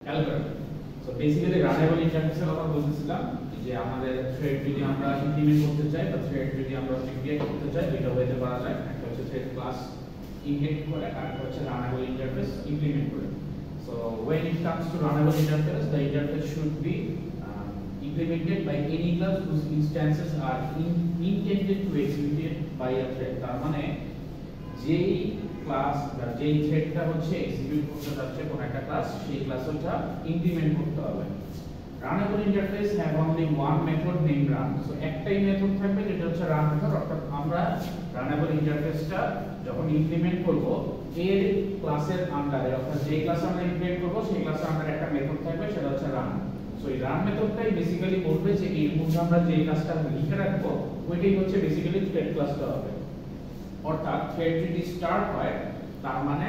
Algorithm. So basically runnable ইন্টারফেসের কথা বলতেছিলাম যে আমাদের থ্রেড যদি আমরা ইমপ্লিমেন্ট করতে চাই বা থ্রেড যদি আমরা ক্রিয়েট করতে চাই দুইটা ওয়েতে করা যায়। একটা হচ্ছে থ্রেড ক্লাস ইনহেরিট করে আর একটা হচ্ছে রানেবল ইন্টারফেস ইমপ্লিমেন্ট করে। So when it comes to runnable interface, the interface should be implemented by any class whose instances are intended to execute by a thread. তার মানে যেই ক্লাস বা যেই থ্রেডটা হচ্ছে এক্সিকিউট করতে যাচ্ছে কোন একটা ক্লাস, সেই ক্লাসটা ইমপ্লিমেন্ট করতে হবে। Runnable interface have only one method name run. So একটাই মেথড থাকবে যেটা হচ্ছে রান মেথড। অর্থাৎ আমরা রানেবল ইন্টারফেসটা যখন ইমপ্লিমেন্ট করব এর ক্লাসের আন্ডারে, অর্থাৎ যে ক্লাসে আমরা ইমপ্লিমেন্ট করব সেই ক্লাসের আন্ডারে একটা মেথড থাকবে, সেটা হচ্ছে রান। সো এই রান মেথডটাই বেসিক্যালি বলবে যে এই মধ্যে আমরা যে কাজটা লিখে রাখবো ওইটাই হচ্ছে বেসিক্যালি থ্রেড ক্লাসটা হবে। অর্থাৎ থ্রেড যদি স্টার্ট হয় তার মানে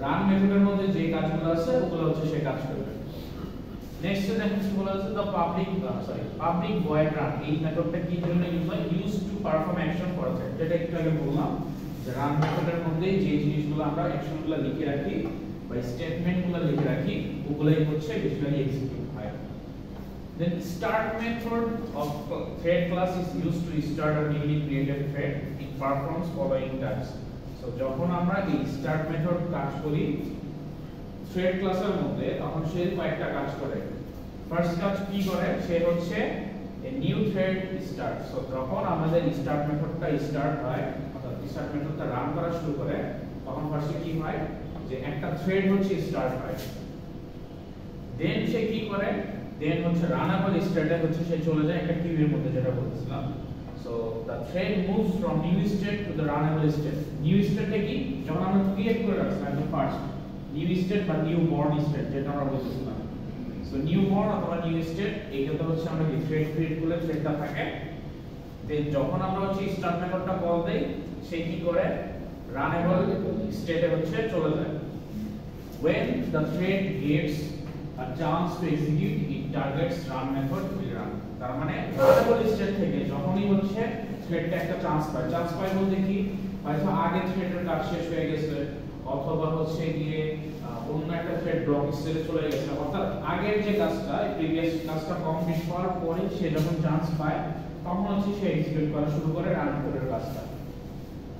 রান মেথডের মধ্যে যে কাজগুলো আছে ওগুলো হচ্ছে সে কাজ করবে। নেক্সট দেখেন কি বলা আছে, দ্য পাবলিক ভয়েড রান। এই মেথডটা কি জন্য ইউজ হয়? Use to perform action for a thread. যেটা একটু আগে বললাম যে রান মেথডের মধ্যে যে জিনিসগুলো আমরা অ্যাকশনগুলো লিখে রাখি বা স্টেটমেন্টগুলো লিখে রাখি ওগুলাই হচ্ছে বেসিক্যালি এক্সিকিউট হয়। Then start method of thread class is used to start a newly created thread. It performs following tasks. So যখন আমরা এই start method কাজ করি thread ক্লাসের মধ্যে তখন সে কয়েকটা কাজ করে। ফার্স্ট কাজ কি করে? সে হচ্ছে a new thread start. So যখন আমাদের start মেথডটা স্টার্ট হয় অর্থাৎ start মেথডটা রান করা শুরু করে তখন ফার্স্টে কি হয় যে একটা থ্রেড হচ্ছে স্টার্ট হয়। দেন সে কি করে? দেন হচ্ছে রানেবল স্টেটে হচ্ছে সে চলে যায় একটা কিউয়ের মধ্যে, যেটা বলছিলাম। So the thread moves from new state to the runnable state. New স্টেটে কি যখন আমরা ক্রিয়েট করে রাখছিলাম একদম ফার্স্ট নিউ স্টেট বা নিউ বর্ন স্টেট যেটা আমরা বলছিলাম। সো নিউ বর্ন অথবা নিউ স্টেট এইটাতে হচ্ছে আমরা কি থ্রেড ক্রিয়েট করলে থ্রেডটা থাকে। দেন যখন আমরা হচ্ছে স্টার্ট মেথডটা কল দেই সে কি করে? রানেবল স্টেটে হচ্ছে চলে যায়। when the thread gets a chance to execute it targets run method will run. তার মানে রানেবল স্টেট থেকে যখনই হচ্ছে থ্রেডটা একটা চান্স পায় বলতে কি হয়তো আগে থ্রেডের কাজ শেষ হয়ে গেছে অথবা হচ্ছে গিয়ে অন্য একটা থ্রেড ব্লক স্টেটে চলে গেছে, অর্থাৎ আগের যে কাজটা প্রিভিয়াস কাজটা কমপ্লিট হওয়ার পরে সে যখন চান্স পায় তখন হচ্ছে সে এক্সিকিউট করা শুরু করে রান মেথডের কাজটা।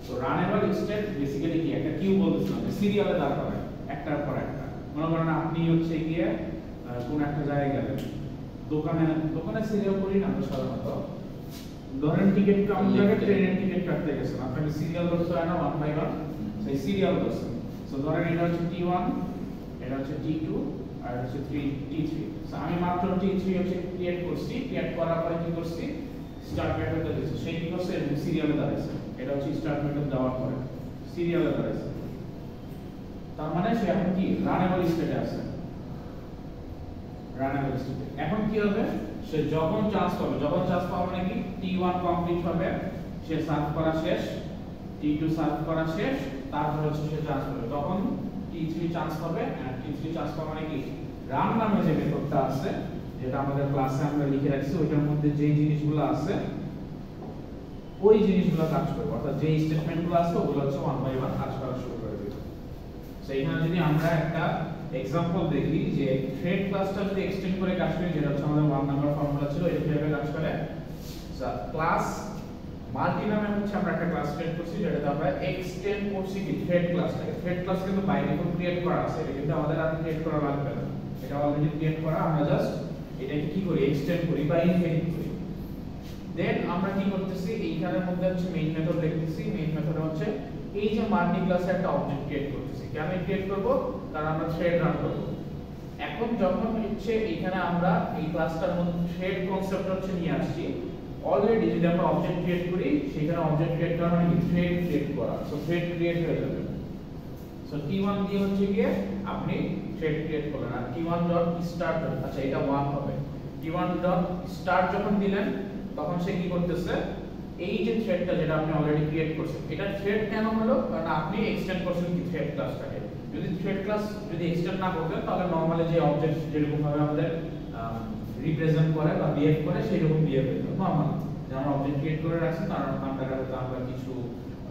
সো রানেবল স্টেট বেসিক্যালি কি একটা কিউ বলতেছিলাম সিরিয়ালে দাঁড় করায় একটার পর একটা। মনে করেন আপনি হচ্ছে গিয়ে কোন একটা জায়গায় গেলেন, দোকানে সিরিয়াল করি না আমরা সাধারণত। ধরেন টিকিট কাউন্টারে ট্রেনের টিকিট কাটতে গেছেন, আপনাকে সিরিয়াল করতে হয় না ওয়ান বাই ওয়ান, সেই সিরিয়াল করছেন। সো ধরেন এটা হচ্ছে T1, এটা হচ্ছে T2 আর হচ্ছে T3। সো আমি মাত্র T3 হচ্ছে ক্রিয়েট করছি, ক্রিয়েট করার পরে কি করছি স্টার্ট মেথড দিয়েছি, সেই কি করছে সিরিয়ালে দাঁড়াইছে। এটা হচ্ছে স্টার্ট মেথড দেওয়ার পরে সিরিয়ালে দাঁড়াইছে, তার মানে সে এখন কি রানেবল স্টেটে আছে। রানেবল স্টেটে এখন কি হবে? সে যখন চান্স পাবে মানে কি T1 কমপ্লিট হবে, সে সার্ভ করা শেষ, T2 সার্ভ করা শেষ, তারপর হচ্ছে সে চান্স পাবে, তখন T3 চান্স পাবে। আর T3 চান্স পাবে মানে কি রান নামে যে মেথডটা আছে যেটা আমাদের ক্লাসে আমরা লিখে রাখছি ওইটার মধ্যে যে জিনিসগুলো আছে ওই জিনিসগুলো কাজ করবে, অর্থাৎ যে স্টেটমেন্টগুলো আছে ওগুলো হচ্ছে ওয়ান বাই ওয়ান কাজ করা শুরু করে দিবে। সেইখানে যদি আমরা একটা एग्जांपल দেখি যে থ্রেড ক্লাসটা যদি এক্সটেন্ড করে কাজ করি, যেটা হচ্ছে আমাদের 1 নাম্বার ফর্মুলা ছিল, এটা কিভাবে কাজ করে? ক্লাস মাল্টি নামে হচ্ছে আমরা একটা ক্লাস ক্রিয়েট করছি যেটাতে আমরা এক্সটেন্ড করছি কি থ্রেড ক্লাসটাকে। থ্রেড ক্লাস কিন্তু বাই ডিফল্ট ক্রিয়েট করা আছে, এটা কিন্তু আমাদের আর ক্রিয়েট করা লাগবে না, এটা অলরেডি ক্রিয়েট করা। আমরা জাস্ট এটাকে কি করি এক্সটেন্ড করি বা ইনহেরিট করি। দেন আমরা কি করতেছি এইখানের মধ্যে হচ্ছে মেইন মেথড লিখতেছি। মেইন মেথড হচ্ছে এই যে মাল্টি ক্লাসে একটা অবজেক্ট ক্রিয়েট করতেছি। কেন ক্রিয়েট করব? কারণ আমরা থ্রেড রান করব। এখন যখন হচ্ছে এখানে আমরা এই ক্লাসটার মধ্যে থ্রেড কনসেপ্ট হচ্ছে নিয়ে আসছি, অলরেডি যদি আমরা অবজেক্ট ক্রিয়েট করি সেখানে অবজেক্ট ক্রিয়েট করা মানে থ্রেড ক্রিয়েট করা। সো থ্রেড ক্রিয়েট হয়ে যাবে। সো T1 দিয়ে হচ্ছে গিয়ে আপনি থ্রেড ক্রিয়েট করলেন আর T1.start, আচ্ছা এটা 1 হবে। T1.start যখন দিলেন তখন সে কি করতেছে এই যে থ্রেডটা যেটা আপনি অলরেডি ক্রিয়েট করছেন এটা থ্রেড কেন হলো? কারণ আপনি এক্সটেন্ড করছেন কি থ্রেড ক্লাসটাকে। যদি থ্রেড ক্লাস যদি এক্সটেন্ড না করতেন তাহলে নরমালি যে অবজেক্ট যেরকম ভাবে আমাদের রিপ্রেজেন্ট করে বা বিহেভ করে সেই রকম বিহেভ হতো নরমাল। যে আমরা অবজেক্ট ক্রিয়েট করে রাখছি তার আন্ডারে হয়তো আমরা কিছু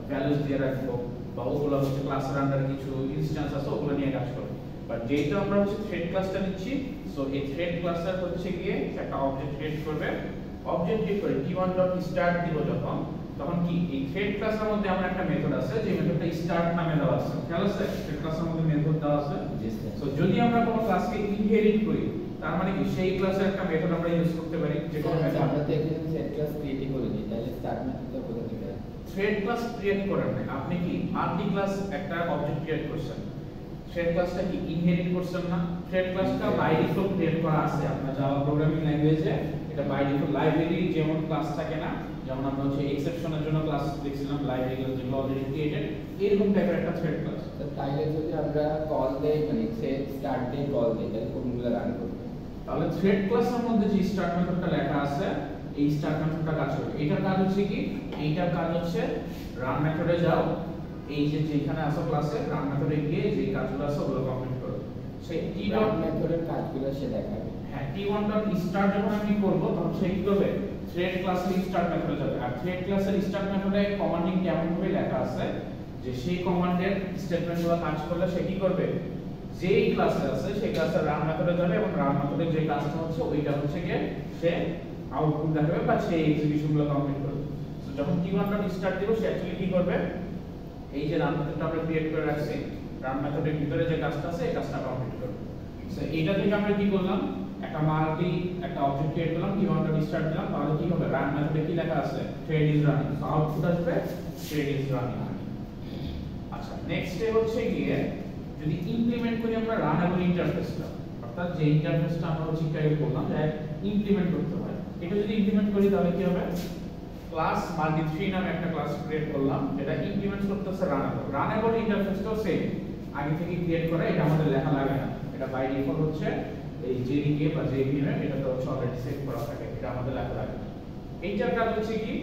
ভ্যালুস দিয়ে রাখবো বা ওগুলো হচ্ছে ক্লাসের আন্ডারে কিছু ইনস্ট্যান্স আছে ওগুলো নিয়ে কাজ করব। বাট যেহেতু আমরা হচ্ছে থ্রেড ক্লাসটা নিচ্ছি, সো এই থ্রেড ক্লাসটা হচ্ছে গিয়ে একটা অবজেক্ট ক্রিয়েট করবে। অবজেক্ট ক্রিয়েট করে t1.start দিব যখন, তখন কি এই থ্রেড ক্লাসের মধ্যে আমরা একটা মেথড আছে, যে মেথডটা স্টার্ট নামে দেওয়া আছে। খেয়াল আছে থ্রেড ক্লাসের মধ্যে মেথড দেওয়া আছে। সো যদি আমরা কোনো ক্লাসকে ইনহেরিট করি, তার মানে কি সেই ক্লাসের একটা মেথড আমরা ইউজ করতে পারি, যে কোনো মেথড। আমরা তো এখানে থ্রেড ক্লাস ক্রিয়েট করিনি, তাহলে স্টার্ট মেথডটা কোথা থেকে আসবে? থ্রেড ক্লাস ক্রিয়েট করেন না আপনি, কি মাল্টি ক্লাস একটা অবজেক্ট ক্রিয়েট করছেন। থ্রেড ক্লাসটা কি ইনহেরিট করছেন না? থ্রেড ক্লাসটা বাই ডিফল্ট ক্রিয়েট করা আছে আপনার জাভা প্রোগ্রামিং ল্যাঙ্গুয়েজে। এটা বাই ডিফল্ট লাইব্রেরি যেমন ক্লাস থাকে না, যেমন আমরা হচ্ছে এক্সেপশনের জন্য ক্লাস লিখছিলাম, লাইব্রেরিগুলো যেগুলো অলরেডি ক্রিয়েটেড, এরকম টাইপের একটা থ্রেড ক্লাস। তো তাইলে যদি আমরা কল দেই, মানে থ্রেড স্টার্ট দিয়ে কল দেই, তাহলে কোনগুলো রান করবে? তাহলে থ্রেড ক্লাসের মধ্যে যে স্টার্ট মেথডটা লেখা আছে, এই স্টার্ট মেথডটা কাজ করবে। এটার কাজ হচ্ছে কি, এইটার কাজ হচ্ছে রান মেথডে যাও, এই যে যেখানে আছে ক্লাসে রান মেথডে গিয়ে যে কাজগুলো আছে ওগুলো কমপ্লিট করো। সেই রান মেথডের কাজগুলো সে দেখাবে। হ্যাঁ, t1.start যখন আমি করব, তখন সে কি করবে, থ্রেড ক্লাসের স্টার্ট মেথডে যাবে। আর থ্রেড ক্লাসের স্টার্ট মেথডে কমান্ডিং কেমন ভাবে লেখা আছে, যে সেই কমান্ডের স্টেটমেন্টগুলো কাজ করলে সে কি করবে, যেই ক্লাসে আছে সেই ক্লাসের রান মেথডে যাবে, এবং রান মেথডে যে কাজটা হচ্ছে ওইটা হচ্ছে গিয়ে সে আউটপুট দেখাবে বা সেই এক্সিকিউশনগুলো কমপ্লিট করবে। তো যখন t1.start দিব, সে অ্যাকচুয়ালি কি করবে, এই যে রান মেথডটা আমরা ক্রিয়েট করে রাখছি, রান মেথডের ভিতরে যে কাজটা আছে এই কাজটা কমপ্লিট করবে। সো এইটা থেকে আমরা কি করলাম, একটা অবজেক্ট ক্রিয়েট করলাম, t1.start দিলাম, তাহলে কি হবে, রান মেথডে কি লেখা আছে, thread is running, so output আসবে থ্রেড ইজ রানিং। আচ্ছা, নেক্সট স্টেপ হচ্ছে গিয়ে যদি ইমপ্লিমেন্ট করি আমরা রানেবল ইন্টারফেসটা, অর্থাৎ যে ইন্টারফেসটা আমরা হচ্ছে ক্রিয়েট করলাম, যে ইমপ্লিমেন্ট করতে হয়, এটা যদি ইমপ্লিমেন্ট করি তাহলে কি হবে, ক্লাস মাল্টি3 নামে একটা ক্লাস ক্রিয়েট করলাম, যেটা ইমপ্লিমেন্ট করতেছে রানেবল। রানেবল ইন্টারফেসটাও সেম, আগে থেকে ক্রিয়েট করা, এটা আমাদের লেখা লাগে না, এটা বাই ডিফল্ট হচ্ছে এই জেডিকে বা জেভিএম এটা তো হচ্ছে অলরেডি সেট করা থাকে, এটা আমাদের লেখা লাগে না। এইটার কাজ হচ্ছে কি,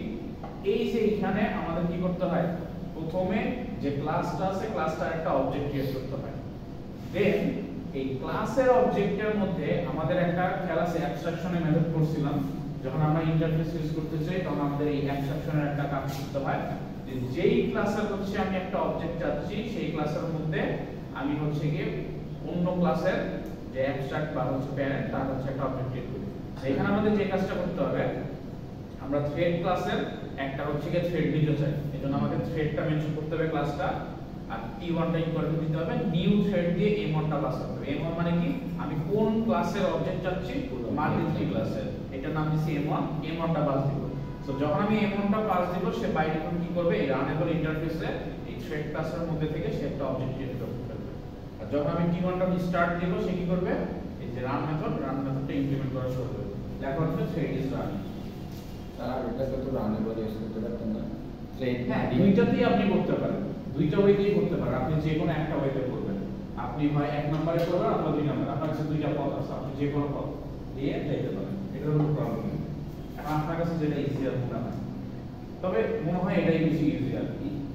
এই যে এখানে আমাদের কি করতে হয়, প্রথমে যে ক্লাসটা আছে ক্লাসটার একটা অবজেক্ট ক্রিয়েট করতে হয়। দেন এই ক্লাসের অবজেক্টের মধ্যে আমাদের একটা খেয়াল আছে, অ্যাবস্ট্রাকশনের মেথড করছিলাম, যখন আমরা ইন্টারফেস ইউজ করতে চাই তখন আমাদের এই অ্যাবস্ট্রাকশনের একটা কাজ করতে হয়, যে যেই ক্লাসের হচ্ছে আমি একটা অবজেক্ট চাচ্ছি, সেই ক্লাসের মধ্যে আমি হচ্ছে গিয়ে অন্য ক্লাসের যে অ্যাবস্ট্রাক্ট বা হচ্ছে প্যারেন্ট তার হচ্ছে একটা অবজেক্ট ক্রিয়েট করি। এখানে আমাদের যে কাজটা করতে হবে, আমরা থ্রেড ক্লাসের একটা হচ্ছে গিয়ে থ্রেড নিতে চাই, এজন্য আমাদের থ্রেডটা মেনশন করতে হবে ক্লাসটা, আর t1 টা ইকুয়াল টু দিতে হবে নিউ থ্রেড দিয়ে m1 টা পাস করতে হবে। m1 মানে কি, আমি কোন ক্লাসের অবজেক্ট চাচ্ছি, মাল্টি3 ক্লাসের, এটার নাম দিছি m1, m1 টা পাস দিব। সো যখন আমি m1 টা পাস দিব, সে বাই ডিফল্ট কি করবে, এই রানেবল ইন্টারফেসে এই থ্রেড ক্লাসের মধ্যে থেকে সে একটা অবজেক্ট ক্রিয়েট করতে পারবে। আর যখন আমি t1.start দিব, সে কি করবে, এই যে রান মেথডটা ইমপ্লিমেন্ট করা শুরু করবে, লেখা হচ্ছে থ্রেড ইজ রানিং। আর এটা তো রানেবল ইউজ করতে পারতেন না, থ্রেড হ্যাঁ, দুইটাতেই আপনি করতে পারেন, দুইটা ওয়েতেই করতে পারেন, আপনি যে কোনো একটা ওয়েতে করবেন। আপনি হয় এক নম্বরে করবেন অথবা দুই নম্বরে, আপনার কাছে দুইটা পথ আছে, আপনি যে কোনো পথ দিয়ে যাইতে পারেন, এটার কোনো প্রবলেম নেই। এখন আপনার কাছে যেটা ইজিয়ার মনে হয়, তবে মনে হয় এটাই বেশি ইজিয়ার।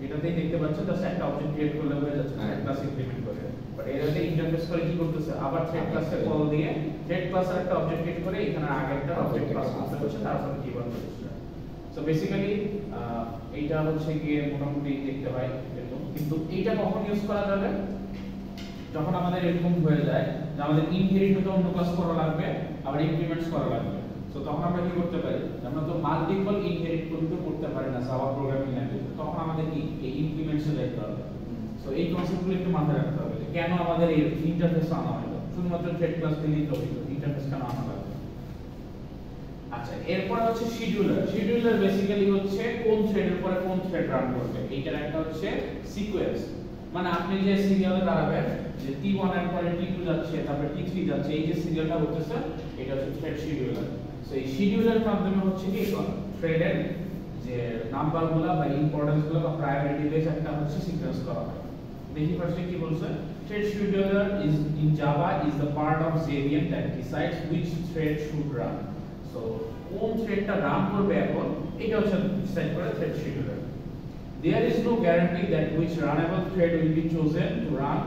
এটাতেই দেখতে পাচ্ছেন জাস্ট একটা অবজেক্ট ক্রিয়েট করলে হয়ে যাচ্ছে, থ্রেড ক্লাস ইমপ্লিমেন্ট করে। বাট এটাতে ইন্টারফেস করে কি করতেছে, আবার থ্রেড ক্লাসে কল দিয়ে থ্রেড ক্লাসের একটা অবজেক্ট ক্রিয়েট করে এখানে আগে একটা অবজেক্ট পাস করতে হচ্ছে, তারপরে কি করতেছে। সো বেসিক্যালি এইটা হচ্ছে গিয়ে মোটামুটি দেখতে হয় এরকম। কিন্তু এইটা কখন ইউজ করা যাবে, যখন আমাদের এরকম হয়ে যায় যে আমাদের ইনহেরিট হতে অন্য ক্লাস করা লাগবে, আবার ইমপ্লিমেন্টস করা লাগবে। সো তখন আমরা কি করতে পারি, আমরা তো মাল্টিপল ইনহেরিট করতে পারি না জাভা প্রোগ্রামিং ল্যাঙ্গুয়েজে, তখন আমাদের কি এই ইমপ্লিমেন্টসে যেতে হবে। সো এই কনসেপ্টগুলো একটু মাথায় রাখতে হবে, যে কেন আমাদের এই ইন্টারফেস আনা হলো, শুধুমাত্র থ্রেড ক্লাস দিলেই তো হইতো, ইন্টারফেস কেন আনা লাগবে। আচ্ছা, এরপর হচ্ছে শিডিউলার। শিডিউলার বেসিক্যালি হচ্ছে কোন থ্রেডের পরে কোন থ্রেড রান করবে, এইটার একটা হচ্ছে সিকোয়েন্স। মানে আপনি যে সিরিয়ালে দাঁড়াবেন, যে t1 এর পরে t2 যাচ্ছে, তারপরে t3 যাচ্ছে, এই যে সিরিয়ালটা হচ্ছে এটা হচ্ছে থ্রেড শিডিউলার। সো এই শিডিউলার মাধ্যমে হচ্ছে কি থ্রেডের যে নাম্বারগুলো বা ইম্পর্টেন্সগুলো বা প্রায়োরিটি বেস একটা হচ্ছে সিকোয়েন্স করা হয়। দেখি ফার্স্টে কি বলছে, thread scheduler is in Java is the part of JVM that decides which thread should run. So কোন থ্রেডটা রান করবে এখন এটা হচ্ছে ডিসাইড করে thread scheduler. There is no guarantee that which runnable thread will be chosen to run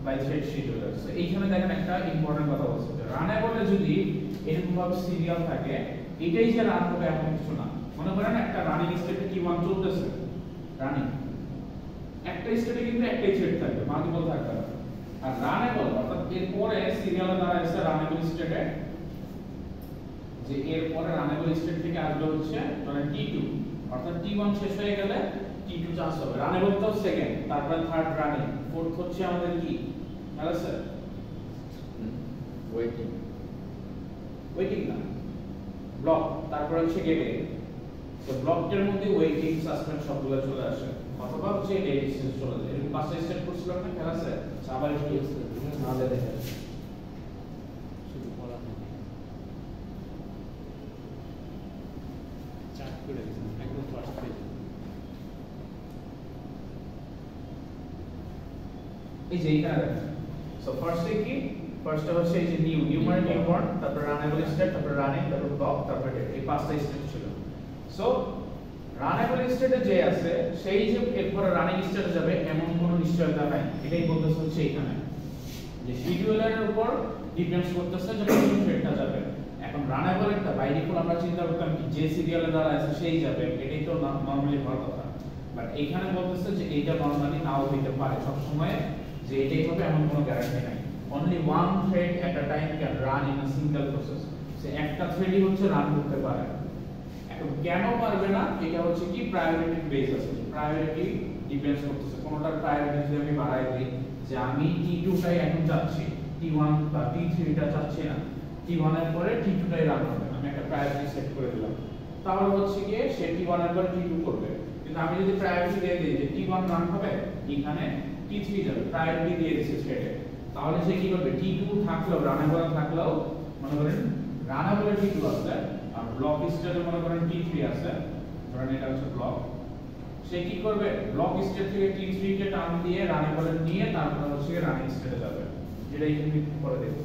by thread scheduler. So এইখানে দেখেন একটা important কথা বলছে, রানেবলে যদি এরকম ভাবে সিরিয়াল থাকে, এটাই যে রান হবে এমন কিছু না। মনে করেন একটা রানিং স্টেটে t1 চলতেছে, রানিং একটা স্টেটে কিন্তু একটাই থ্রেড থাকবে, মাল্টিপল থাকবে না। আর রানেবল অর্থাৎ এর পরে সিরিয়ালে দ্বারা এসে রানেবল স্টেটে, যে এর পরে রানেবল স্টেট থেকে আসবে হচ্ছে ধরেন T2, অর্থাৎ T1 শেষ হয়ে গেলে T2 চান্স হবে। রানেবল তো সেকেন্ড, তারপরে থার্ড রানিং, ফোর্থ হচ্ছে আমাদের কি হ্যালো স্যার ওয়েটিং ওয়েটিং না ব্লক, তারপরে হচ্ছে গেটে। তো ব্লকের মধ্যে ওয়েটিং সাসপেন্ড সবগুলো চলে আসে, অথবা হচ্ছে ডেট স্টেজ চলে যায়। এরকম পাঁচটা স্টেপ করছিল না খেলা স্যার, আবার একটু আমাদের দেখে শুধু পড়া থাকে চার্ট করে দিয়েছেন একদম ফার্স্ট পেজে। এই যে এইখানে দেখেন। সো ফার্স্টে কি, ফার্স্টে হচ্ছে এই যে নিউ মানে নিউবর্ন, তারপর রানেবল স্টেট, তারপর রানিং, তারপর ব্লক, তারপর ডেট, এই পাঁচটা স্টেপ ছিল। সো রানেবল স্টেটে যে আছে সেই যে এরপরে রানিং স্টেটে যাবে এমন কোনো নিশ্চয়তা নাই। এটাই বলতেছে হচ্ছে এখানে যে শিডিউলারের উপর ডিপেন্ডস করতেছে যে কোন থ্রেডটা যাবে। এখন রানেবল একটা বাই ডিফল্ট আমরা চিন্তা করতাম কি যে সিরিয়ালে দ্বারা আছে সেই যাবে, এটাই তো নরমালি হওয়ার কথা। বাট এইখানে বলতেছে যে এইটা নরমালি নাও হইতে পারে সব সময় যে এটাই হবে এমন কোনো গ্যারান্টি নাই। Only one thread at a time can run in a single process. সে একটা থ্রেডই হচ্ছে রান করতে পারে। এখন কেন পারবে না, এটা হচ্ছে কি প্রায়োরিটি বেস আছে, প্রায়োরিটি ডিপেন্ডস করতেছে। কোনটার প্রায়োরিটি যদি আমি বাড়াই দিই যে আমি T2 টাই এখন চাচ্ছি, T1 বা T3 টা চাচ্ছি না, T1 এর পরে T2 টাই রান হবে, আমি একটা প্রায়োরিটি সেট করে দিলাম, তাহলে হচ্ছে কি সে T1 এর পরে T2 করবে। কিন্তু আমি যদি প্রায়োরিটি দিয়ে দিই যে T1 রান হবে, এখানে T3 যাবে, প্রায়োরিটি দিয়ে দিয়েছে সেটে, তাহলে সে কি করবে T2 থাকলেও রানেবল থাকলেও মনে করেন রানেবলে T2 আছে আর ব্লক স্টেটে মনে করেন T3 আছে, ধরেন এটা হচ্ছে ব্লক, সে কি করবে ব্লক স্টেট থেকে T3 কে টার্ন দিয়ে রানেবলে নিয়ে তারপর হচ্ছে রানিং স্টেটে যাবে, যেটা এখানে করে দেব।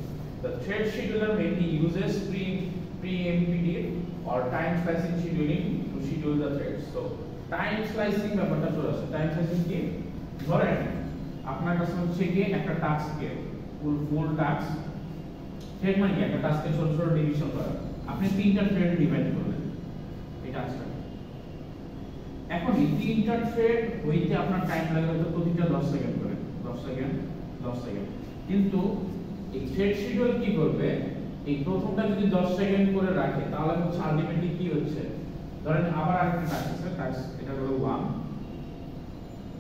The thread scheduler mainly uses pre-empted or time slicing scheduling to schedule the threads. So time slicing ব্যাপারটা চলে আসে। টাইম স্লাইসিং কি, ধরেন আপনার কাছে হচ্ছে কি একটা টাস্ককে ফুল টাস্ক থ্রেড মানে কি একটা টাস্কে ছোট ছোট ডিভিশন করা, আপনি তিনটা থ্রেড ডিভাইড করলেন এই টাস্কটা। এখন এই তিনটা থ্রেড হইতে আপনার টাইম লাগে হয়তো প্রতিটা 10 সেকেন্ড করে, 10 সেকেন্ড 10 সেকেন্ড। কিন্তু এই থ্রেড শিডিউল কি করবে, এই প্রথমটা যদি 10 সেকেন্ড করে রাখে তাহলে হচ্ছে আলটিমেটলি কি হচ্ছে, ধরেন আবার আরেকটা টাস্ক আছে, টাস্ক এটা হলো 1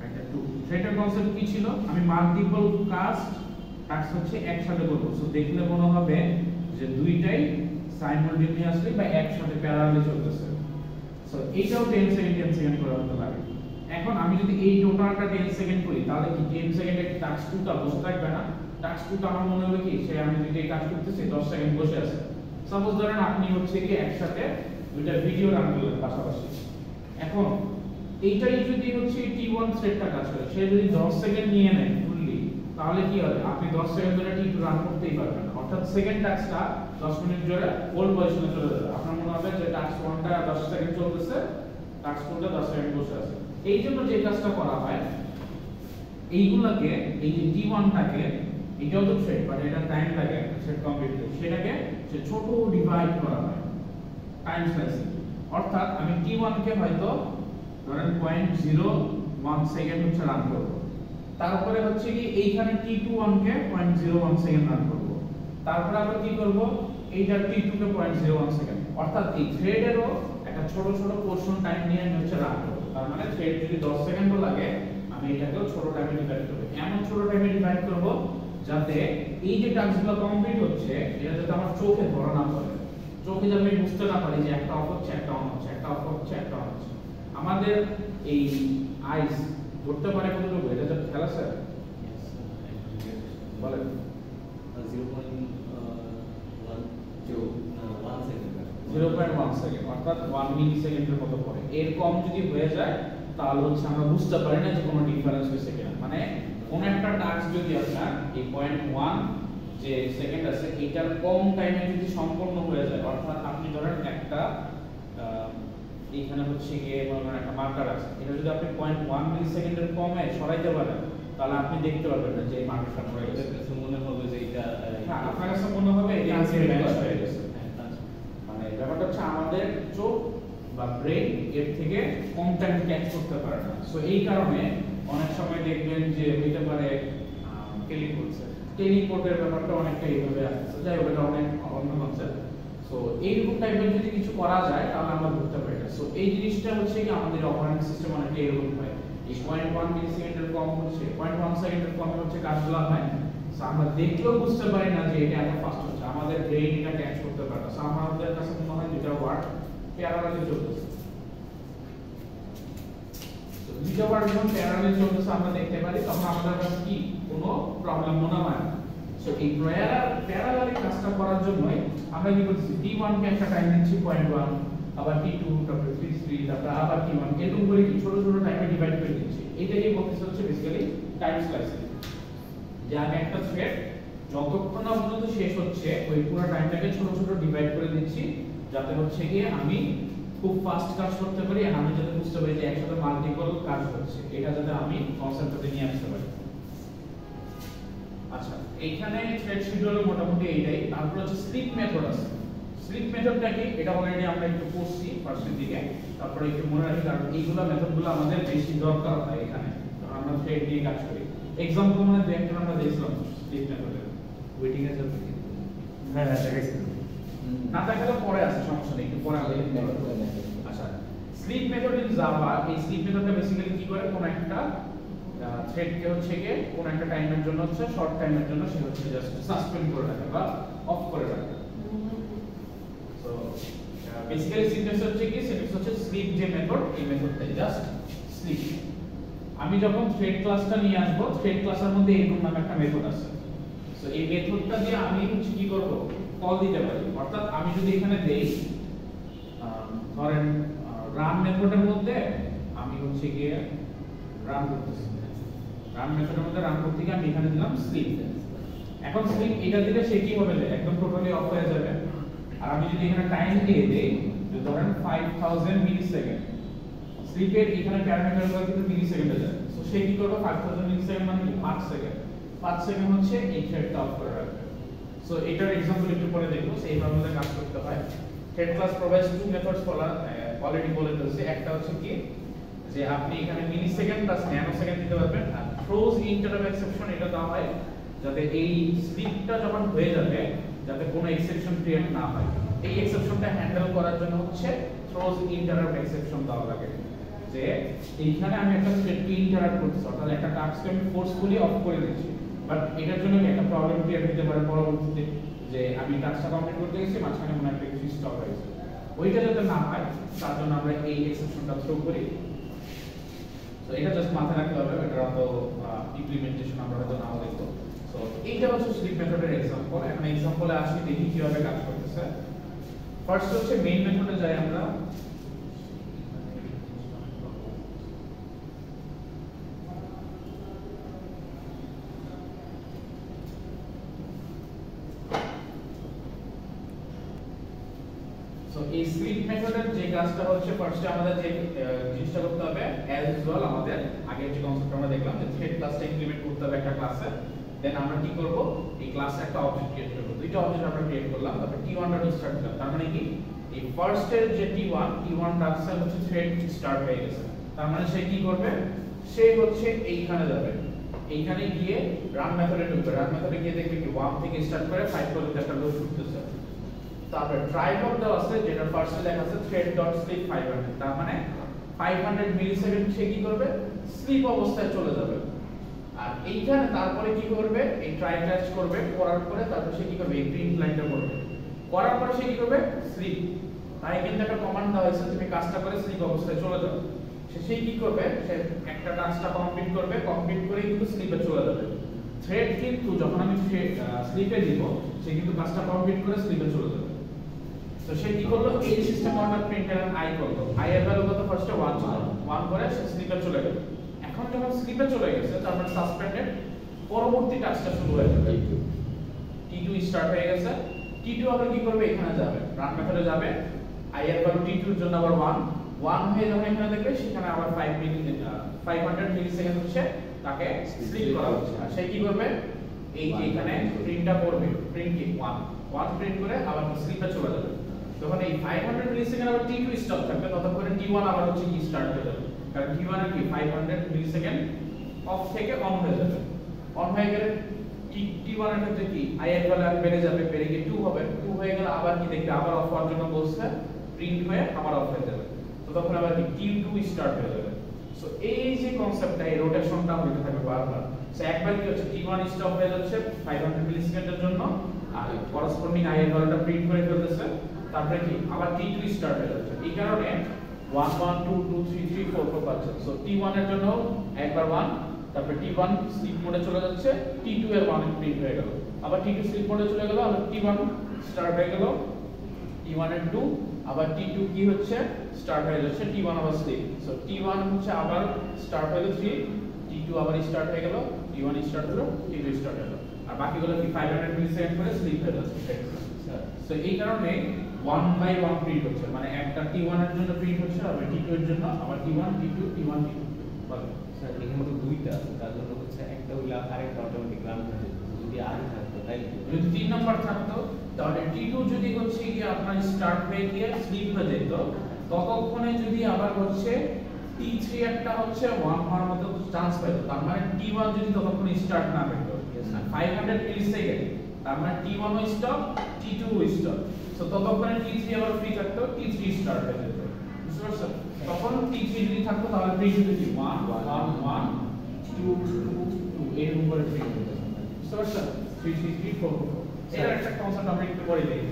এটা 2। থ্রেডের কনসেপ্ট কি ছিল, আমি মাল্টিপল টাস্ক হচ্ছে একসাথে করব। সো দেখলে মনে হবে যে দুইটাই সাইমultaneously বা একসাথে প্যারালালি চলতেছে। সো এইটাও 10 সেকেন্ড 10 সেকেন্ড করে হতে লাগে। এখন আমি যদি এই টোটালটা 10 সেকেন্ড করি তাহলে কি 10 সেকেন্ডে টাস্ক 2টা বসে থাকবে না, টাস্ক 2টা আমার মনে হবে কি সে আমি যদি এই কাজ করতেছি 10 সেকেন্ড বসে আছে। সাপোজ ধরেন আপনি হচ্ছে কি একসাথে দুইটা ভিডিও রান করলেন পাশাপাশি, এখন এইটাই যদি হচ্ছে T1 থ্রেডটা কাজ করে, সে যদি 10 সেকেন্ড নিয়ে নেয় ফুললি, তাহলে কি হবে আপনি 10 সেকেন্ড ধরে T2 রান করতেই পারবেন না, অর্থাৎ সেকেন্ড টাস্কটা 10 মিনিট ধরে হোল্ড পজিশনে চলে যাবে। আপনার মনে হবে যে টাস্ক 1টা 10 সেকেন্ড চলতেছে, টাস্ক 2টা 10 সেকেন্ড বসে আছে। এই জন্য যে কাজটা করা হয় এইগুলোকে, এই যে T1টাকে, এটাও তো থ্রেড বাট এটা টাইম লাগে থ্রেড কমপ্লিট করতে, সেটাকে যে ছোট ডিভাইড করা হয় টাইম স্লাইসিং। অর্থাৎ আমি T1 কে হয়তো ধরেন 0.01 সেকেন্ড হচ্ছে রান করব, তারপরে হচ্ছে কি এইখানে T21 কে 0.01 সেকেন্ড রান করব, তারপরে আবার কি করব এইটা T2 কে 0.01 সেকেন্ড, অর্থাৎ এই থ্রেডেরও একটা ছোট ছোট পোরশন টাইম নিয়ে আমি হচ্ছে রান করব। তার মানে থ্রেড যদি 10 সেকেন্ডও লাগে আমি এটাকেও ছোট টাইমে ডিভাইড করব, এমন ছোট টাইমে ডিভাইড করব যাতে এই যে টাস্কগুলো কমপ্লিট হচ্ছে এটা যাতে আমার চোখে ধরা না পড়ে, চোখে যাতে আমি বুঝতে না পারি যে একটা অফ হচ্ছে একটা অন হচ্ছে, একটা অফ হচ্ছে একটা অন হচ্ছে। আমাদের এই আইস ধরতে পারে কতটুকু, এটা তো খেলা স্যার বলেন 0.1 সেকেন্ড, অর্থাৎ 1 মিলি সেকেন্ডের মতো পড়ে। এর কম যদি হয়ে যায় তাহলে হচ্ছে আমরা বুঝতে পারি না যে কোনো ডিফারেন্স হয়েছে কিনা। মানে কোন একটা টাস্ক যদি আপনার এই 0.1 যে সেকেন্ড আছে এটার কম টাইমে যদি সম্পূর্ণ হয়ে যায়, অর্থাৎ আপনি ধরেন একটা এইখানে হচ্ছে গিয়ে মনে করেন একটা মার্কার আছে, এটা যদি আপনি 0.1 মিলি সেকেন্ডের কমে সরাইতে পারেন তাহলে আপনি দেখতে পারবেন না যে এই মার্কারটা পড়ে গেছে, মনে হবে যে এটা হ্যাঁ আপনার কাছে মনে হবে এটা ম্যাচ হয়ে গেছে। মানে ব্যাপারটা হচ্ছে আমাদের চোখ বা ব্রেন এর থেকে কম টাইম ক্যাচ করতে পারে না। সো এই কারণে অনেক সময় দেখবেন যে হইতে পারে টেলিপোর্টের ব্যাপারটা অনেকটা এইভাবে আসছে, যাই হোক এটা অনেক অন্য কনসেপ্ট। সো এইরকম টাইপের যদি কিছু করা যায় তাহলে আমরা বুঝতে পারি। সো এই জিনিসটা হচ্ছে কি আমাদের অপারেটিং সিস্টেম অনেকটা এরকম হয়, এই 0.1 মিলিসেকেন্ডের কম হচ্ছে 0.1 সেকেন্ডের কম হচ্ছে কাজগুলো হয়। সো আমরা দেখলেও বুঝতে পারি না যে এটা এত ফাস্ট হচ্ছে, আমাদের ব্রেইন এটা ক্যাচ করতে পারে না। সো আমাদের কাছে মনে হয় যেটা ওয়ার্ড প্যারালালি চলতেছে। তো দুইটা ওয়ার্ড যখন প্যারালালি চলতেছে আমরা দেখতে পারি, তখন আমাদের কাছে কি কোনো প্রবলেম মনে হয় না। সো এই প্যারালালি কাজটা করার জন্য আমরা কি করতেছি, t1 কে একটা টাইম দিচ্ছি 0.1, আবার t2, তারপর t3, তারপর আবার t1, এরকম করে কি ছোট ছোট টাইমে ডিভাইড করে দিচ্ছি। এইটাই বলতেছে হচ্ছে বেসিক্যালি টাইম স্লাইসিং, যে আমি একটা থ্রেড যতক্ষণ না পর্যন্ত শেষ হচ্ছে ওই পুরো টাইমটাকে ছোট ছোট ডিভাইড করে দিচ্ছি, যাতে হচ্ছে গিয়ে আমি খুব ফাস্ট কাজ করতে পারি, আর আমি যাতে বুঝতে পারি যে একসাথে মাল্টিপল কাজ হচ্ছে, এটা যাতে আমি কনসেপ্টটাতে নিয়ে আসতে পারি। আচ্ছা, এইখানে থ্রেড শিডিউলার মোটামুটি এইটাই। তারপর হচ্ছে স্লিপ মেথড আছে। স্লিপ মেথডটা কি, এটা অলরেডি আমরা একটু পড়ছি ফার্স্টের দিকে, তারপরে একটু মনে রাখি, কারণ এইগুলা মেথডগুলো আমাদের বেশি দরকার হয় এখানে, কারণ আমরা থ্রেড দিয়ে কাজ করি। এক্সাম্পল মানে দেখতে আমরা দেখলাম স্লিপ মেথডে ওয়েটিং এর জন্য হ্যাঁ দেখাইছি। না দেখালে পরে আছে, সমস্যা নেই, একটু পরে আমরা আচ্ছা, স্লিপ মেথড ইন জাভা, এই স্লিপ মেথডটা বেসিক্যালি কি করে, কোন একটা থ্রেডকে হচ্ছে গিয়ে কোন একটা টাইমের জন্য হচ্ছে শর্ট টাইমের জন্য সে হচ্ছে জাস্ট সাসপেন্ড করে রাখে বা অফ করে রাখে। সো বেসিক্যালি সিনট্যাক্স হচ্ছে কি, সিনট্যাক্স হচ্ছে স্লিপ যে মেথড, এই মেথডটাই জাস্ট স্লিপ। আমি যখন থ্রেড ক্লাসটা নিয়ে আসবো, থ্রেড ক্লাসের মধ্যে এরকম নামে একটা মেথড আছে। সো এই মেথডটা দিয়ে আমি হচ্ছে কি করব, কল দিতে পারি। অর্থাৎ আমি যদি এখানে দেই ধরেন রান মেথডের মধ্যে আমি হচ্ছে গিয়ে রান করতেছি, রান মেথডের মধ্যে রান করতে গিয়ে আমি এখানে দিলাম স্লিপ। এখন স্লিপ এটা দিলে সে কি হবে, একদম টোটালি অফ হয়ে যাবে। আর আমি যদি এখানে টাইম দিয়ে দেই, ধরেন 5000 মিলিসেকেন্ড, স্লিপের এখানে প্যারামিটারগুলো কিন্তু মিলিসেকেন্ডে যায়। সো সে কি করবে, 5000 মিলিসেকেন্ড মানে কি 5 সেকেন্ড, 5 সেকেন্ড হচ্ছে এই থ্রেডটা অফ করে রাখবে। সো এটার এক্সাম্পল একটু পরে দেখবো, সেইভাবে আমাদের কাজ করতে হয়। Thread class provides two methods already বলে দিয়েছে। একটা হচ্ছে কি যে আপনি এখানে মিলিসেকেন্ড প্লাস ন্যানোসেকেন্ড দিতে পারবেন, আর থ্রোজ ইন্টারাপ্ট এক্সেপশন এটা দেওয়া হয় যাতে এই স্লিপটা যখন হয়ে যাবে যাতে কোনো এক্সেপশন ক্রিয়েট না হয়। এই এক্সেপশনটা হ্যান্ডেল করার জন্য হচ্ছে থ্রোজ ইন্টারাপ্ট এক্সেপশন দেওয়া লাগে, যে এইখানে আমি একটা থ্রেডকে ইন্টারাপ্ট করতেছি, অর্থাৎ একটা টাস্ককে আমি ফোর্সফুলি অফ করে দিচ্ছি, বাট এটার জন্য একটা প্রবলেম ক্রিয়েট হতে পারে পরবর্তীতে, যে আমি টাস্কটা কমপ্লিট করতে গেছি, মাঝখানে মনে একটা কিছু স্টপ হয়েছে, ওইটা যাতে না হয় তার জন্য আমরা এই এক্সেপশনটা থ্রো করি। তো এটা জাস্ট মাথায় রাখতে হবে, এটার তো ইমপ্লিমেন্টেশন আমরা হয়তো নাও দেখবো। সো এইটা হচ্ছে স্লিপ মেথডের এক্সাম্পল। এখন এক্সাম্পলে আসি, দেখি কিভাবে কাজ করতেছে। ফার্স্ট হচ্ছে মেইন মেথডে যাই আমরা। এই স্লিপ মেথডের যে কাজটা হচ্ছে, ফার্স্টে আমাদের যে জিনিসটা করতে হবে, অ্যাজ ইউজুয়াল আমাদের আগের যে কনসেপ্ট আমরা দেখলাম যে থ্রেড ক্লাসটা ইমপ্লিমেন্ট করতে হবে একটা ক্লাসে। দেন আমরা কি করব, এই ক্লাসে একটা অবজেক্ট ক্রিয়েট করব। দুইটা অবজেক্ট আমরা ক্রিয়েট করলাম, তারপর t1.start দিলাম। তার মানে কি, এই ফার্স্টের যে t1 টাস্ক হচ্ছে থ্রেড স্টার্ট হয়ে গেছে। তার মানে সে কি করবে, সে হচ্ছে এইখানে যাবে, এইখানে গিয়ে রান মেথডে ঢুকবে। রান মেথডে গিয়ে দেখবে কি 1 থেকে স্টার্ট করে 5 পর্যন্ত একটা লুপ করতেছে। তারপরে ট্রাই লগ দেওয়া আছে, যেটা ফার্স্টে লেখা আছে thread.sleep 500, তার মানে 500 মিলিসেকেন্ড সে কি করবে, স্লিপ অবস্থায় চলে যাবে। আর এইখানে তারপরে কি করবে, এই ট্রাই ক্যাচ করবে, করার পরে তারপর সে কি করবে, এই প্রিন্ট লাইনটা করবে, করার পরে সে কি করবে, স্লিপ। তাই কিন্তু একটা কমান্ড দেওয়া হয়েছে, তুমি কাজটা করে স্লিপ অবস্থায় চলে যাও। সে কি করবে, সে একটা টাস্কটা কমপ্লিট করবে, কমপ্লিট করে কিন্তু স্লিপে চলে যাবে। থ্রেড কিন্তু যখন আমি স্লিপে দিব, সে কিন্তু কাজটা কমপ্লিট করে স্লিপে চলে যাবে। তো সে কি করলো, এই সিস্টেম অর্ডার প্রিন্টার আই করলো, আই এর ভ্যালু কত, ফার্স্টে 1 ছিল, 1 করে সে স্লিপে চলে গেল। এখন যখন স্লিপে চলে গেছে, তারপর সাসপেন্ডেড, পরবর্তী টাস্কটা শুরু হয়ে যাবে। t2 স্টার্ট হয়ে গেছে, t2 আবার কি করবে, এখানে যাবে, রান মেথডে যাবে, আই এর ভ্যালু t2 এর জন্য আবার 1 হয়ে যখন এখানে দেখবে, সেখানে আবার 500 মিলিসেকেন্ড হচ্ছে তাকে স্লিপ করা হচ্ছে। আর সে কি করবে, এই যে এখানে প্রিন্টটা করবে, প্রিন্ট কি 1 প্রিন্ট করে আবার স্লিপে চলে যাবে। যখন এই 500 মিলিসেকেন্ড আবার t2 স্টপ থাকবে, ততক্ষণে t1 আবার হচ্ছে কি স্টার্ট হয়ে যাবে, কারণ t1 এর কি 500 মিলিসেকেন্ড অফ থেকে অন হয়ে যাবে। অন হয়ে গেলে T1 এর ক্ষেত্রে কি i এর ভ্যালু বেড়ে যাবে, বেড়ে গিয়ে 2 হবে, 2 হয়ে গেলে আবার কি দেখবে, আবার অফ হওয়ার জন্য বলছে, প্রিন্ট হয়ে আবার অফ হয়ে যাবে। তো তখন আবার কি T2 স্টার্ট হয়ে যাবে। সো এই যে কনসেপ্টটা, এই রোটেশনটা হতে থাকবে বারবার। সো একবার কি হচ্ছে, T1 স্টপ হয়ে যাচ্ছে 500 মিলিসেকেন্ডের জন্য, আর করেসপন্ডিং i এর ভ্যালুটা প্রিন্ট করে ফেলতেছে, তারপরে কি আবার T2 স্টার্ট হয়ে যাচ্ছে। এই কারণে 1 1 2 2 3 3 4 4 পাচ্ছে। সো T1 এর জন্য একবার 1, তারপরে T1 স্লিপ মোডে চলে যাচ্ছে, T2 এর 1 প্রিন্ট হয়ে গেল, আবার T2 স্লিপ মোডে চলে গেল, আবার T1 স্টার্ট হয়ে গেল, T1 এর 2, আবার T2 কি হচ্ছে স্টার্ট হয়ে যাচ্ছে, T1 আবার স্লিপ। সো T1 হচ্ছে আবার স্টার্ট হয়ে গেল 3, T2 আবার স্টার্ট হয়ে গেল, T1 স্টার্ট হলো, T2 স্টার্ট হলো, আর বাকিগুলো কি 500 মিলিসেকেন্ড করে স্লিপ হয়ে যাচ্ছে। সো এই কারণে 1 বাই 1 প্রিন্ট হচ্ছে, মানে একটা T1 এর জন্য প্রিন্ট হচ্ছে, আর T2 এর জন্য আবার T1 T2 T1 T2 বলে। স্যার এখানে তো দুইটা আছে, তার জন্য হচ্ছে একটা হইলে আরেকটা অটোমেটিক রান হয়ে যেত। যদি আগে থাকতো তাই যদি 3 নাম্বার থাকতো তাহলে T2 যদি হচ্ছে কি আপনার স্টার্ট হয়ে গিয়ে স্লিপ হয়ে যেত, ততক্ষণে যদি আবার হচ্ছে T3 একটা হচ্ছে 1 হওয়ার মতো চান্স পেতো, তার মানে T1 যদি ততক্ষণে স্টার্ট না পেতো, 500 মিলিসেকেন্ড, তার মানে T1 ও স্টপ, T2 ও স্টপ। সো ততক্ষণে T3 আবার ফ্রি থাকতো, T3 স্টার্ট হয়ে যেত, বুঝতে পারছেন? তখন T3 যদি থাকতো তাহলে প্রিন্ট হতো কি 1 1 1 2 2 2 এর উপরে প্রিন্ট হতো, বুঝতে পারছেন? 3 3 3 4 4। এটা একটা কনসেপ্ট আমরা একটু পরে দেখব।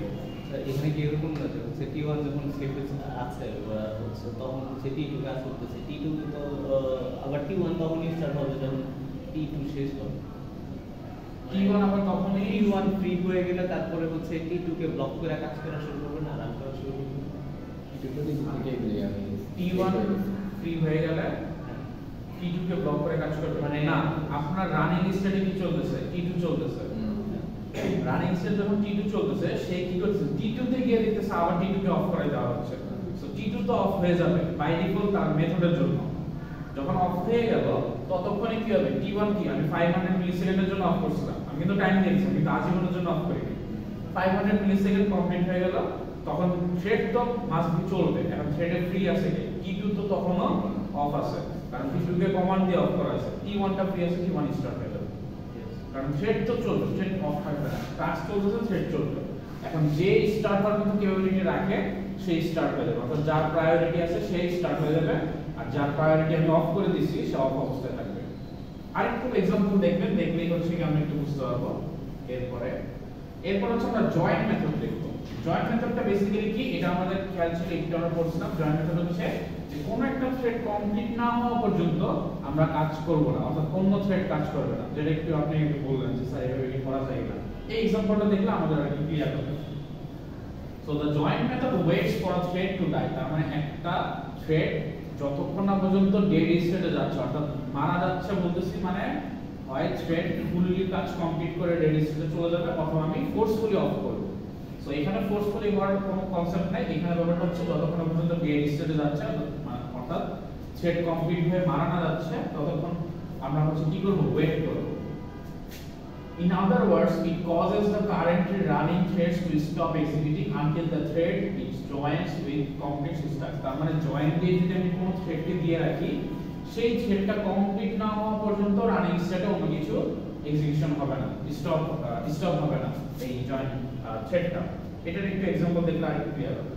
স্যার এখানে কি এরকম না যে হচ্ছে T1 যখন স্লিপে আছে বা হচ্ছে তখন হচ্ছে T2 কাজ করতেছে, T2 তো আবার T1 তখনই স্টার্ট হবে যখন T2 শেষ হবে। T1 আবার তখনই T1 ফ্রি হয়ে গেলে তারপরে হচ্ছে T2 কে ব্লক করে কাজ করা শুরু করবে না, রান করা শুরু করবে। T1 ফ্রি হয়ে গেলে T2 কে ব্লক করে কাজ করবে, মানে না, আপনার রানিং স্টেটে কি চলতেছে, T2 চলতেছে, রানিং স্টেট যখন T2 চলতেছে, সে কি করছে, T2 তে গিয়ে দেখতেছে আবার T2 কে অফ করে দেওয়া হচ্ছে। সো T2 তো অফ হয়ে যাবে বাই ডিফল্ট তার মেথডের জন্য। যখন অফ হয়ে গেল ততক্ষণে কি হবে, T1 কি আমি 500 মিলিসেকেন্ডের জন্য অফ করছিলাম, আমি কিন্তু টাইম দিয়েছি, কিন্তু আজীবনের জন্য অফ করিনি। 500 মিলিসেকেন্ড কমপ্লিট হয়ে গেল, তখন থ্রেড তো মাস্ট বি চলবে, এখন থ্রেডে ফ্রি আছে কি, T2 তো তখনও অফ আছে, কারণ T2 কে কমান্ড দিয়ে অফ করা আছে, T1 টা ফ্রি আছে, T1 স্টার্ট হয়ে যাবে, কারণ থ্রেড তো চলবে, থ্রেড অফ থাকবে না, কাজ চলতেছে, থ্রেড চলবে। এখন যে স্টার্ট হওয়ার মতো ক্যাপাবিলিটি রাখে সেই স্টার্ট হয়ে যাবে, অর্থাৎ যার প্রায়োরিটি আছে সেই স্টার্ট হয়ে যাবে, আর যার প্রায়োরিটি আমি অফ করে দিছি সে অফ অবস্থায় থাকবে। আরেকটু এক্সাম্পল দেখবেন, দেখলেই হচ্ছে কি আমরা একটু বুঝতে পারবো। এরপর হচ্ছে আমরা জয়েন্ট মেথড দেখব। জয়েন্ট মেথডটা বেসিক্যালি কি, এটা আমাদের খেয়াল ছিল একটু আমরা পড়ছিলাম। জয়েন্ট মেথড হচ্ছে যে কোনো একটা থ্রেড কমপ্লিট না হওয়া পর্যন্ত আমরা কাজ করব না, অর্থাৎ অন্য থ্রেড কাজ করবে না, যেটা একটু আপনি একটু বললেন যে স্যার এভাবে কি করা যায় না, এই এক্সাম্পলটা দেখলে আমাদের আর কি ক্লিয়ার হবে। So the joint method waits for a thread to die, তার মানে একটা থ্রেড যতক্ষণ না পর্যন্ত ডেড স্টেটে যাচ্ছে, অর্থাৎ মারা যাচ্ছে বলতেছি, মানে হয় থ্রেড ফুললি কাজ কমপ্লিট করে ডেড স্টেটে চলে যাবে, অথবা আমি ফোর্সফুলি অফ করব। সো এখানে ফোর্সফুলি হওয়ার কোনো কনসেপ্ট নাই, এখানে ব্যাপারটা হচ্ছে যতক্ষণ পর্যন্ত ডেড স্টেটে যাচ্ছে, অর্থাৎ থ্রেড কমপ্লিট হয়ে মারা না যাচ্ছে, ততক্ষণ আমরা হচ্ছে কি করব, ওয়েট করব। In other words, it causes the currently running threads to stop executing until the thread is joins with complete system. তার মানে জয়েন দিয়ে যদি আমি কোনো থ্রেডকে দিয়ে রাখি, সেই থ্রেডটা কমপ্লিট না হওয়া পর্যন্ত রানিং স্টেটে অন্য কিছু এক্সিকিউশন হবে না, স্টপ হবে না এই জয়েন থ্রেডটা। এটার একটু एग्जांपल দেখলে আরেকটু ক্লিয়ার হবে।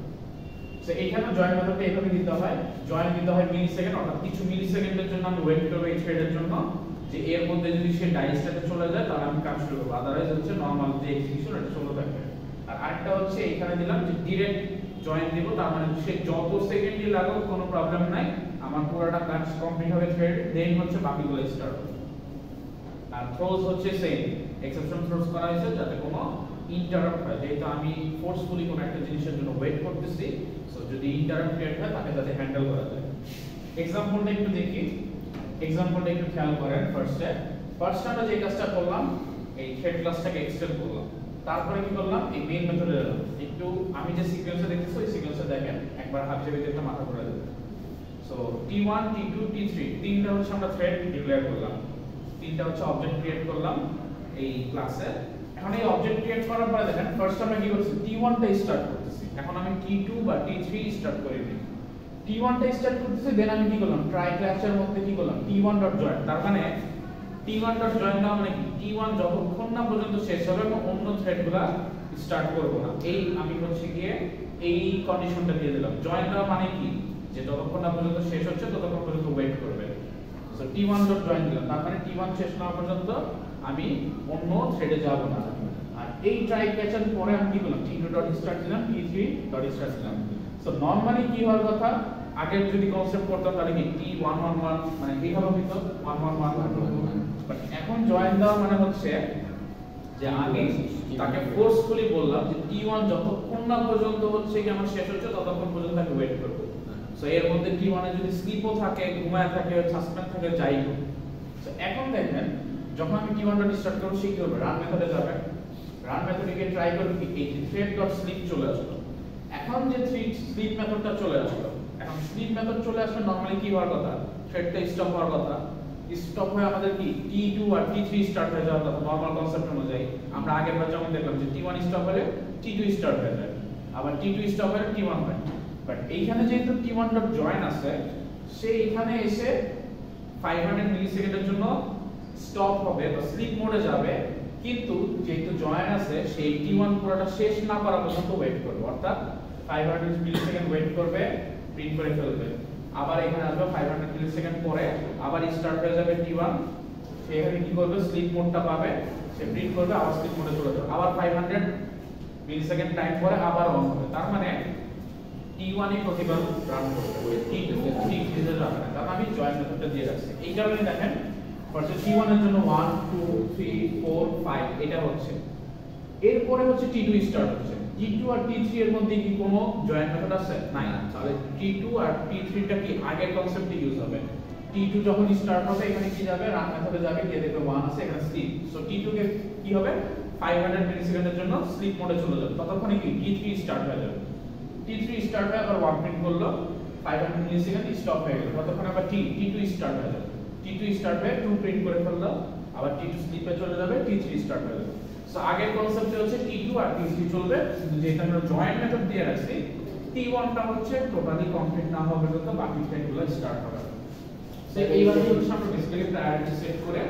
সো এখানে জয়েন মেথডটা এইভাবে দিতে হয়, জয়েন দিতে হয় মিলিসেকেন্ড, অর্থাৎ কিছু মিলিসেকেন্ডের জন্য আমি ওয়েট করব এই থ্রেডের জন্য, যে এর মধ্যে যদি সে ডাই স্টেটে চলে যায় তাহলে আমি কাজ শুরু করব, আদারওয়াইজ হচ্ছে নরমাল যে এক্সিকিউশন এটা চলতে থাকবে। আর আরেকটা হচ্ছে এখানে দিলাম যে ডিরেক্ট জয়েন দিব, তার মানে সে যত সেকেন্ডই লাগুক কোনো প্রবলেম নাই, আমার পুরোটা কাজ কমপ্লিট হবে থ্রেড, দেন হচ্ছে বাকিগুলো স্টার্ট হবে। আর থ্রোজ হচ্ছে সেম, এক্সেপশন থ্রোজ করা হয়েছে যাতে কোনো ইন্টারাপ্ট হয়, যেহেতু আমি ফোর্সফুলি কোনো একটা জিনিসের জন্য ওয়েট করতেছি, সো যদি ইন্টারাপ্ট ক্রিয়েট হয় তাকে যাতে হ্যান্ডেল করা যায়। এক্সাম্পলটা একটু দেখি, এক্সাম্পলটা একটু খেয়াল করেন। ফার্স্ট আমরা যে কাজটা করলাম, এই থ্রেড ক্লাসটাকে এক্সটেন্ড করলাম, তারপরে কি করলাম, এই মেইন মেথডে এলাম। একটু আমি যে সিকোয়েন্সে দেখতেছি ওই সিকোয়েন্সে দেখেন, একবার হাবিজাবি একটা মাথা ঘুরে দেবেন। সো T1 T2 T3 তিনটা হচ্ছে আমরা থ্রেড ডিক্লেয়ার করলাম, তিনটা হচ্ছে অবজেক্ট ক্রিয়েট করলাম এই ক্লাসে। এখন এই অবজেক্ট ক্রিয়েট করার পরে দেখেন ফার্স্ট আমরা কি করছি, T1 টা স্টার্ট করতেছি, এখন আমি T2 বা T3 স্টার্ট করিনি, T1 টা স্টার্ট করতেছি, দেন আমি কি করলাম, ট্রাই ক্লাসের মধ্যে কি করলাম, T1 ডট জয়েন, তার মানে T1 ডট জয়েন না মানে কি, T1 যতক্ষণ না পর্যন্ত শেষ হবে এবং অন্য থ্রেডগুলো স্টার্ট করব না, এই আমি হচ্ছে গিয়ে এই কন্ডিশনটা দিয়ে দিলাম। জয়েন দেওয়া মানে কি, যে যতক্ষণ না পর্যন্ত শেষ হচ্ছে ততক্ষণ পর্যন্ত ওয়েট করবে। সো t1 ডট জয়েন দিলাম, তার মানে t1 শেষ না হওয়া পর্যন্ত আমি অন্য থ্রেডে যাব না। আর এই ট্রাই ক্যাচার পরে আমি কি করলাম, t2 ডট স্টার্ট দিলাম, t3 ডট স্টার্ট দিলাম। সো নরমালি কি হওয়ার কথা, আগে যদি কনসেপ্ট করতাম তাহলে কি t111 মানে এইভাবে হইতো 111, বাট এখন জয়েন দেওয়া মানে হচ্ছে যে আমি তাকে ফোর্সফুলি বললাম যে t1 যতক্ষণ না পর্যন্ত হচ্ছে কি আমার শেষ হচ্ছে ততক্ষণ পর্যন্ত আমি ওয়েট করব। সো এর মধ্যে t1 এ যদি স্লিপও থাকে, ঘুমায় থাকে, সাসপেন্ড থাকে, যাই হোক। সো এখন দেখেন যখন আমি t1 ডট স্টার্ট করব সে কি করবে, রান মেথডে যাবে, রান মেথডে গিয়ে ট্রাই করবে কি এই থ্রেড ডট স্লিপ চলে আসলো। এখন যে স্লিপ মেথডটা চলে আসলো, এখন স্লিপ মেথড চলে আসলে নরমালি কি হওয়ার কথা, থ্রেডটা স্টপ হওয়ার কথা। স্টপ হয়ে আমাদের কি t2 আর t3 স্টার্ট হয়ে যাওয়ার কথা নরমাল কনসেপ্ট অনুযায়ী। আমরা আগেরবার যেমন দেখলাম যে t1 স্টপ হলে t2 স্টার্ট হয়ে যায়, আবার t2 স্টপ হলে t1 হয়। বাট এইখানে যেহেতু t1 ডট জয়েন আছে, সে এখানে এসে 500 মিলিসেকেন্ডের জন্য স্টপ হবে বা স্লিপ মোডে যাবে, কিন্তু যেহেতু জয়েন আছে সেই t1 পুরোটা শেষ না করা পর্যন্ত ওয়েট করবে, অর্থাৎ 500 মিলিসেকেন্ড ওয়েট করবে, প্রিন্ট করে ফেলবে। আবার এখানে আসবে 500 মিলিসেকেন্ড পরে আবার স্টার্ট হয়ে যাবে t1, সে এখানে কি করবে, স্লিপ মোডটা পাবে, সে প্রিন্ট করবে, আবার স্লিপ মোডে চলে যাবে, আবার 500 মিলিসেকেন্ড টাইম পরে আবার অন হবে। তার মানে t1 ই প্রতিবার রান করবে, ওই t2 t3 তে যাবে না, কারণ আমি জয়েন মেথডটা দিয়ে রাখছি। এই কারণে দেখেন ফার্স্টে t1 এর জন্য 1 2 3 4 5 এটা হচ্ছে, এরপরে হচ্ছে t2 স্টার্ট হচ্ছে। t2 আর t3 এর মধ্যে কি কোনো জয়েন মেথড আছে? নাই। তাহলে t2 আর t3 টা কি আগের কনসেপ্টে ইউজ হবে। t2 যখন স্টার্ট হবে এখানে কি যাবে, রান মেথডে যাবে, গিয়ে দেখবে 1 আছে, এখানে স্লিপ। সো t2 কে কি হবে, 500 মিলিসেকেন্ডের জন্য স্লিপ মোডে চলে যাবে, ততক্ষণে কি t3 স্টার্ট হয়ে যাবে। t3 স্টার্ট হয়ে আবার 1 প্রিন্ট করলো, 500 মিলিসেকেন্ড স্টপ হয়ে গেল, ততক্ষণে আবার t2 স্টার্ট হয়ে যাবে, t2 স্টার্ট হয়ে 2 প্রিন্ট করে ফেললো, আবার t2 স্লিপে চলে যাবে, t3 স্টার্ট হয়ে যাবে। সো আগের কনসেপ্টে হচ্ছে t2 আর t3 চলবে, কিন্তু যেটা আমরা জয়েন্ট মেথড দিয়ে রাখছি t1 টা হচ্ছে টোটালি কমপ্লিট না হওয়া পর্যন্ত বাকি থ্রেডগুলো স্টার্ট হবে। সো এইভাবে হচ্ছে আমরা বেসিক্যালি প্রায়োরিটি সেট করে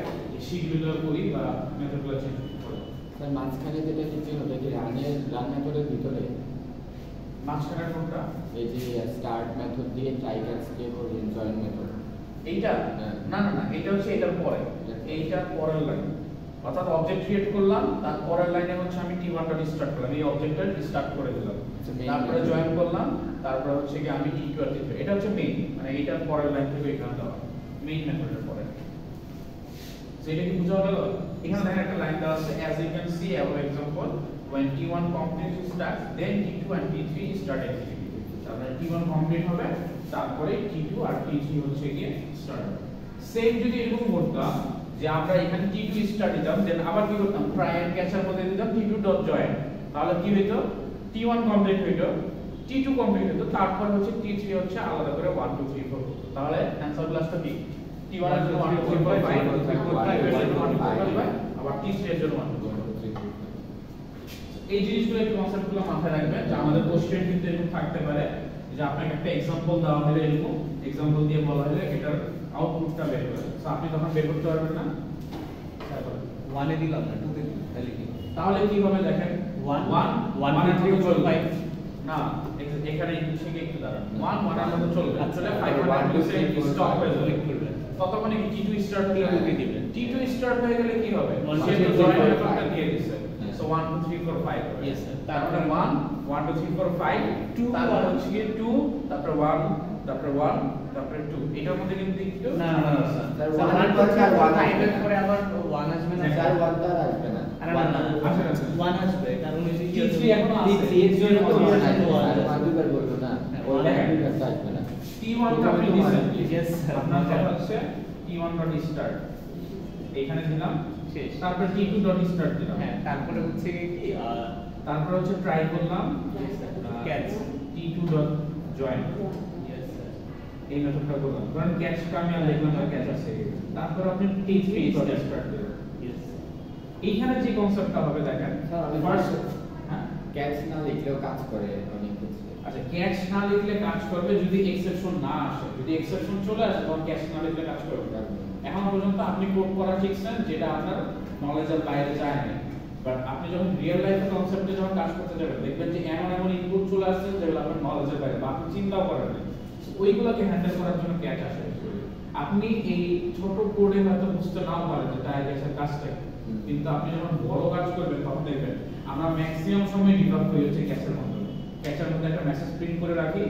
শিডিউলার করি বা মেথডগুলো চেঞ্জ করি। স্যার মাঝখানে যেটা কিছু হলো যে রান মেথডের ভিতরে মাঝখানের কোনটা, এই যে স্টার্ট মেথড দিয়ে ট্রাই ক্যাচ দিয়ে করবেন জয়েন মেথড, এইটা না না না, এটা হচ্ছে এটার পরে, এইটার পরের লাইন, অর্থাৎ অবজেক্ট ক্রিয়েট করলাম, তার পরের লাইনে হচ্ছে আমি t1 ডট স্টার্ট করলাম, এই অবজেক্টটা স্টার্ট করে দিলাম, তারপরে জয়েন করলাম, তারপরে হচ্ছে কি আমি t2 আর t3, এটা হচ্ছে মেইন, মানে এইটার পরের লাইন থেকে এখানে দেওয়া মেইন মেথডের পরে। সেটা কি বুঝা গেল? এখানে দেখেন একটা লাইন দেওয়া আছে, as you can see above example when t1 completes its task then t2 and t3 start activity। তারপরে t1 কমপ্লিট হবে, তারপরে t2 আর t3 হচ্ছে গিয়ে স্টার্ট হবে। সেম যদি এরকম করতাম যে আমরা এখানে t2 স্টার্ট দিতাম, দেন আবার কি করতাম, ট্রাই এন্ড ক্যাচার মধ্যে দিতাম t2 ডট জয়েন, তাহলে কি হইতো, t1 কমপ্লিট হইতো, t2 কমপ্লিট হতো, তারপর হচ্ছে t3 হচ্ছে আলাদা করে 1 2 3 4 হতো। তাহলে অ্যানসার ক্লাসটা কি, t1 এর জন্য 1 2 3 4 5 আবার t3 এর জন্য 1 2 3 4। এই জিনিসগুলো একটু কনসেপ্টগুলো মাথায় রাখবেন, যে আমাদের কোশ্চেন কিন্তু এরকম থাকতে পারে যে আপনাকে একটা एग्जांपल দেওয়া হলে, এরকম एग्जांपल দিয়ে বলা হলে এটার আউটপুটটা বের করে, সো আপনি তখন বের করতে পারবেন না। 1 এ দিলাম না 2 তে দিলাম, তাহলে কি হবে দেখেন, 1 1 1 2 3 4 5 না, এখানে থেকে একটু দাঁড়ান, 1 1 এর মধ্যে চলবে, আসলে 500 মিলিসেকেন্ড স্টপ হয়ে যাবে, ততক্ষণে কি t2 স্টার্ট দিয়ে দিবেন। t2 স্টার্ট হয়ে গেলে কি হবে, সে তো জয়েন মেথডটা দিয়ে দিছে, সো 1 2 3 4 5 ইয়েস স্যার, তারপরে 1 1 2 3 4 5 2, তারপর হচ্ছে 2, তারপর 1, তারপর 1, তারপর 2, এটার মধ্যে কিন্তু একটু না না না স্যার, 1 পর 5 এর পরে আবার 1 আসবে না স্যার 1 তো আর আসবে না, আরে না আসবে না 1 আসবে, কারণ এই যে t3 এখনো আছে, t3 এর জন্য তো 1 আসবে, 1 আর দুইবার বলবো না, ওই দুইবার আসবে না, t1 টা আপনি দিছেন, ইয়েস স্যার, আপনার কথা হচ্ছে t1 ডট স্টার্ট এখানে দিলাম, শেষ, তারপর t2 ডট স্টার্ট দিলাম, হ্যাঁ, তারপরে হচ্ছে কি তারপর হচ্ছে ট্রাই করলাম catch t2 dot join, yes sir, এই মেথডটা করলাম, কারণ ক্যাচটা আমি আর লিখলাম না, ক্যাচ আছে, তারপর আপনি t3 ডট স্টার্ট দিলেন। ইয়েস এইখানে যে কনসেপ্টটা হবে দেখেন, ফার্স্ট হ্যাঁ ক্যাচ না লিখলেও কাজ করে অনেক ক্ষেত্রে। আচ্ছা, ক্যাচ না লিখলে কাজ করবে যদি এক্সেপশন না আসে, যদি এক্সেপশন চলে আসে তখন ক্যাচ না লিখলে কাজ করবে না। এখন পর্যন্ত আপনি কোড করা শিখছেন যেটা আপনার নলেজের বাইরে যায় না, বাট আপনি যখন রিয়েল লাইফে কনসেপ্টে যখন কাজ করতে যাবেন দেখবেন যে এমন এমন ইনপুট চলে আসছে যেগুলো আপনার নলেজের বাইরে বা আপনি চিন্তাও করেন না। ওইগুলোকে হ্যান্ডেল করার জন্য ক্যাচ আসে। আপনি এই ছোট কোডে হয়তো বুঝতে নাও পারেন যে টায়ার গ্যাসের কাজটা, কিন্তু আপনি যখন বড় কাজ করবেন তখন দেখবেন আমরা ম্যাক্সিমাম সময় ডিভাইড করি হচ্ছে ক্যাচের মাধ্যমে। ক্যাচের মধ্যে একটা মেসেজ প্রিন্ট করে রাখি,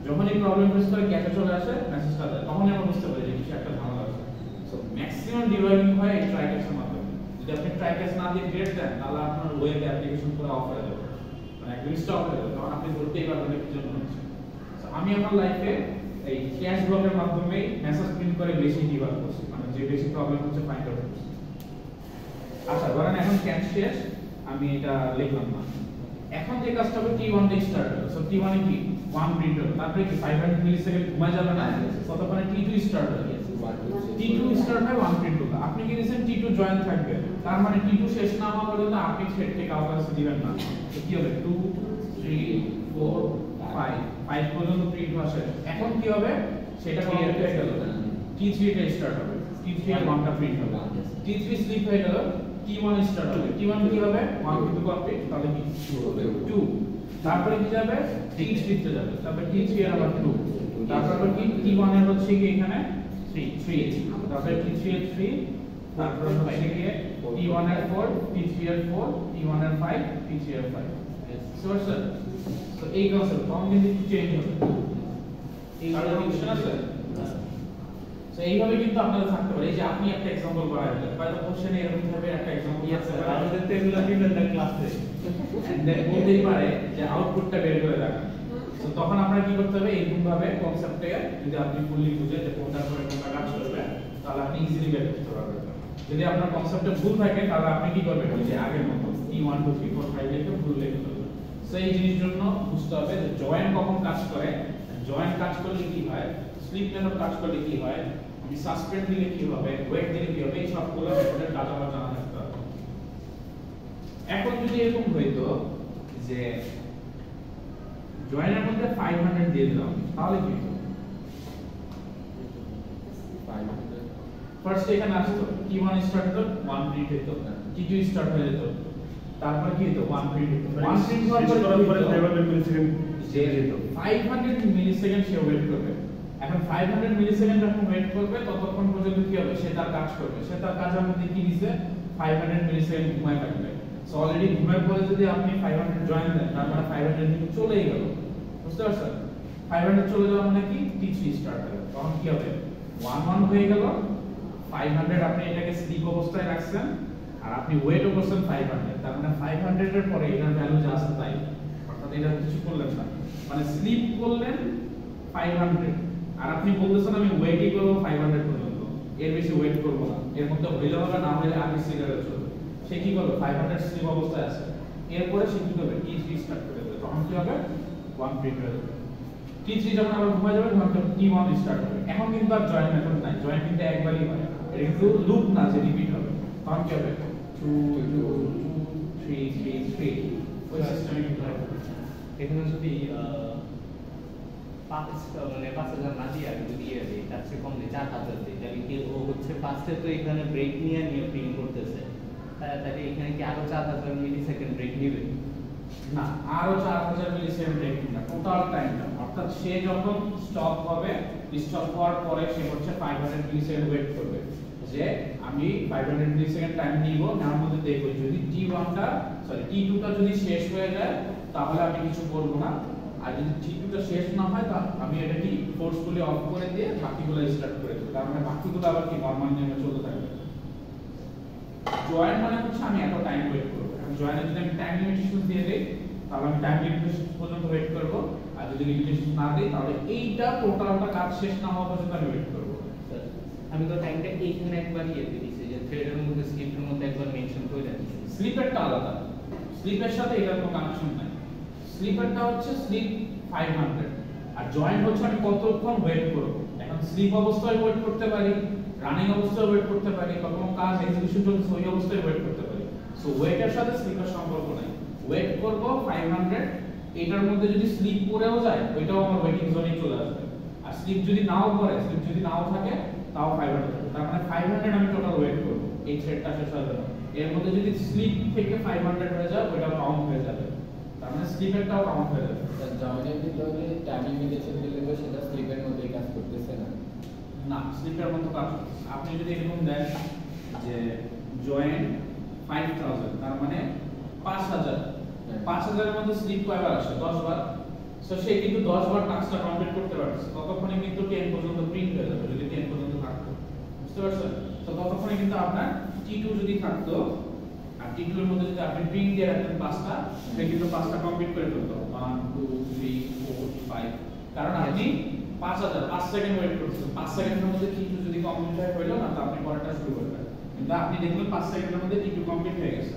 যখনই প্রবলেম ফেস করে ক্যাচে চলে আসে মেসেজটা দেয়, তখনই আমরা বুঝতে পারি যে কিছু একটা ঝামেলা আছে। সো ম্যাক্সিমাম ডিবাগিং হয় এই ট্রাই ক্যাচের মাধ্যমে। যদি আপনি ট্রাই ক্যাচ না দিয়ে ক্রিয়েট দেন তাহলে আপনার ওয়েব অ্যাপ্লিকেশন পুরো অফ হয়ে যাবে, মানে একদম স্টপ হয়ে যাবে, তখন আপনি ধরতেই পারবেন না কি জন্য হচ্ছে। সো আমি আমার লাইফে এই ক্যাচ ব্লকের মাধ্যমেই মেসেজ প্রিন্ট করে বেশি ডিবাগ করছি, মানে যে বেশি প্রবলেম হচ্ছে ফাইন্ড আউট করছি। আচ্ছা ধরেন এখন ক্যাচ শেষ, আমি এটা লিখলাম না, এখন যে কাজটা হবে T1 তে স্টার্ট হলো। সো T1 এ কি 1 প্রিন্ট হলো, তারপরে কি 500 মিলিসেকেন্ড ঘুমায় যাবে না, ততক্ষণে T2 স্টার্ট হলো। T2 স্টার্ট হয় 1 প্রিন্ট হলো, আপনি কি দিয়েছেন T2 জয়েন থাকবে, তার মানে T2 শেষ না হওয়া পর্যন্ত আপনি থ্রেড থেকে আউটপুট দিবেন না। তো কি হবে 2 3 4 5 পর্যন্ত প্রিন্ট আসে। এখন কি হবে সেটা কমপ্লিট হয়ে গেল, T3 তে স্টার্ট হবে, T3 এর 1টা প্রিন্ট হবে, T3 স্লিপ হয়ে গেল, T1 স্টার্ট হবে, T1 কি হবে 1 কিন্তু কমপ্লিট, তাহলে কি 2, তারপরে কি যাবে T3 তে যাবে, তারপরে T3 এর আবার 2, তারপর কি T1 এর হচ্ছে কি এখানে 3, তারপরে T3 এর 3, তারপর হচ্ছে কি T1 এর 4, T3 এর 4, T1 এর 5, T3 এর 5। সো স্যার তো এই কনসেপ্ট কম কিন্তু চেঞ্জ হবে, এই কনফিউশন আছে। সো এইভাবে কিন্তু আপনারা থাকতে পারে। এই যে আপনি একটা एग्जांपल বানাবেন, বাইরে কোশ্চেনে এরকম ভাবে একটা एग्जांपल আছে, আমাদের তো এগুলো দিবেন না ক্লাসে, এন্ড দেন বলতেই পারে যে আউটপুটটা বের করে রাখা। সো তখন আপনারা কি করতে হবে, এইরকম ভাবে কনসেপ্টে যদি আপনি ফুললি বুঝে যে কোনটার পরে কোনটা কাজ করবে তাহলে আপনি ইজিলি বের করতে পারবেন। যদি আপনার কনসেপ্টে ভুল থাকে তাহলে আপনি কি করবেন, ওই যে আগের মতো T1 2 3 4 5 লিখে ভুল লিখে ফেলবেন। সো এই জিনিসের জন্য বুঝতে হবে যে জয়েন কখন কাজ করে, জয়েন কাজ করলে কি হয়, স্লিপ মেথড কাজ করলে কি হয়, আমি সাসপেন্ড দিলে কি হবে, ওয়েট দিলে কি হবে, এই সবগুলো মেথডের কাজ আমার জানা থাকতে হবে। এখন যদি এরকম হইতো যে জয়েনের মধ্যে 500 দিয়ে দিলাম তাহলে কি হতো, 500 ফার্স্ট এখানে আসতো T1 স্টার্ট হতো 1 প্রিন্ট হতো, T2 স্টার্ট হয়ে যেত, তারপর কি হতো 1 প্রিন্ট হতো, 1 প্রিন্ট হওয়ার পরে 500 মিলিসেকেন্ড সে যেত, 500 মিলিসেকেন্ড সে ওয়েট করবে। এখন 500 মিলিসেকেন্ড যখন ওয়েট করবে ততক্ষণ পর্যন্ত কি হবে, সে তার কাজ করবে, সে তার কাজের মধ্যে কি দিছে 500 মিলিসেকেন্ড ঘুমায় থাকবে। সো অলরেডি ঘুমের পরে যদি আপনি 500 জয়েন দেন তার মানে 500 কিন্তু চলেই গেল, বুঝতে পারছেন। 500 চলে যাওয়া মানে কি T3 স্টার্ট হবে, তখন কি হবে 1 হয়ে গেল, 500 আপনি এটাকে স্লিপ অবস্থায় রাখছেন আর আপনি ওয়েটও করছেন 500, তার মানে 500 এর পরে এটার ভ্যালু যা আছে তাই, অর্থাৎ এটা কিছু করলেন না, মানে স্লিপ করলেন 500 আর আপনি বলতেছেন আমি ওয়েটই করব 500 পর্যন্ত, এর বেশি ওয়েট করব না, এর মধ্যে হইলে হবে না হলে আগে সিগারেট চলবে। সে কি করবে 500 স্লিপ অবস্থায় আছে, এরপরে সে কি করবে T3 স্টার্ট করে দেবে, তখন কি হবে 1 প্রিন্ট হয়ে যাবে। T3 যখন আবার ঘুমায় যাবে তখন T1 স্টার্ট হবে। এখন কিন্তু আর জয়েন মেথড নাই, জয়েন কিন্তু একবারই হয়, এটা কিন্তু লুপ না যে রিপিট হবে, তখন কি হবে 2 2 2 3 3 3 ওই সিস্টেমে কিন্তু হবে। এখানে যদি 5,000 না দিয়ে আমি যদি ইয়ে দিই তার চেয়ে কম দিই 4,000 দিই, তাহলে কি ও হচ্ছে ফার্স্টে তো এখানে ব্রেক নিয়ে প্রিন্ট করতেছে, তাহলে এখানে কি আরো 4,000 মিলিসেকেন্ড ব্রেক নেবে না, আরো 4000 মিলিসেকেন্ড ব্রেক না, টোটাল টাইমটা, অর্থাৎ সে যখন স্টপ হবে, স্টপ হওয়ার পরে সে হচ্ছে 500 মিলিসেকেন্ড ওয়েট করবে, যে আমি 500 মিলিসেকেন্ড টাইম নিব, নেওয়ার মধ্যে দেখব যদি T2 টা যদি শেষ হয়ে যায় তাহলে আমি কিছু করব না, আর যদি T2 টা শেষ না হয় তা আমি এটা কি ফোর্সফুলি অফ করে দিয়ে বাকিগুলো স্টার্ট করে দেব, তার মানে বাকিগুলো আবার কি নরমাল নিয়মে চলতে থাকবে। জয়েন মানে হচ্ছে আমি এত টাইম ওয়েট করব, জয়েনে যদি আমি টাইম লিমিটেশন দিয়ে দেই তাহলে আমি টাইম লিমিটেশন পর্যন্ত ওয়েট করব, আর যদি লিমিটেশন না দেই তাহলে এইটা টোটালটা কাজ শেষ না হওয়া পর্যন্ত আমি ওয়েট করব। আমি তো টাইমটা এইখানে একবার ইয়ে দিয়ে দিয়েছি যে থ্রেডের মধ্যে স্লিপের মধ্যে একবার মেনশন করে দিয়েছি, স্লিপেরটা আলাদা, স্লিপের সাথে এটার কোনো কানেকশন নাই। স্লিপেরটা হচ্ছে স্লিপ 500 আর জয়েন হচ্ছে আমি কতক্ষণ ওয়েট করব। এখন স্লিপ অবস্থায় ওয়েট করতে পারি, রানিং অবস্থায় ওয়েট করতে পারি, বা কোনো কাজ এক্সিকিউশন চলছে ওই অবস্থায় ওয়েট করতে পারি। সো ওয়েটের সাথে স্লিপের সম্পর্ক নাই, ওয়েট করব 500, এটার মধ্যে যদি স্লিপ পড়েও যায় ওইটাও আমার ওয়েটিং জোনেই চলে আসবে, আর স্লিপ যদি নাও পড়ে, স্লিপ যদি নাও থাকে তাও 500 তার মানে 500 আমি টোটাল ওয়েট করব এই থ্রেডটা শেষ হওয়ার জন্য। এর মধ্যে যদি স্লিপ থেকে 500 হয়ে যায় ওটা কাউন্ট হয়ে যাবে, তার মানে স্লিপেরটাও কাউন্ট হয়ে যাবে। জয়েনের ভিতরে টাইম লিমিটেশন দিলে তো সেটা স্লিপের মধ্যেই কাজ করতেছে না। না, স্লিপের মতো কাজ করছে। আপনি যদি এরকম দেন যে জয়েন 5000 তার মানে 5000, 5000 এর মধ্যে স্লিপ কয়বার আসে? 10 বার। সো সে কিন্তু 10 বার টাস্কটা কমপ্লিট করতে পারছে, ততক্ষণে কিন্তু 10 পর্যন্ত প্রিন্ট হয়ে যাবে যদি 10 পর্যন্ত থাকতো, বুঝতে পারছেন? তো ততক্ষণে কিন্তু আপনার T2 যদি থাকতো আর T2 এর মধ্যে যদি আপনি প্রিন্ট দিয়ে রাখতেন 5টা, সে কিন্তু 5টা কমপ্লিট করে ফেলতো 1 2 3 4 5, কারণ আপনি 5000 5 সেকেন্ড ওয়েট করছেন। 5 সেকেন্ডের মধ্যে T2 যদি কমপ্লিট হয়ে গেল না, তো আপনি পরেরটা শুরু করবেন, কিন্তু আপনি দেখলেন 5 সেকেন্ডের মধ্যে T2 কমপ্লিট হয়ে গেছে।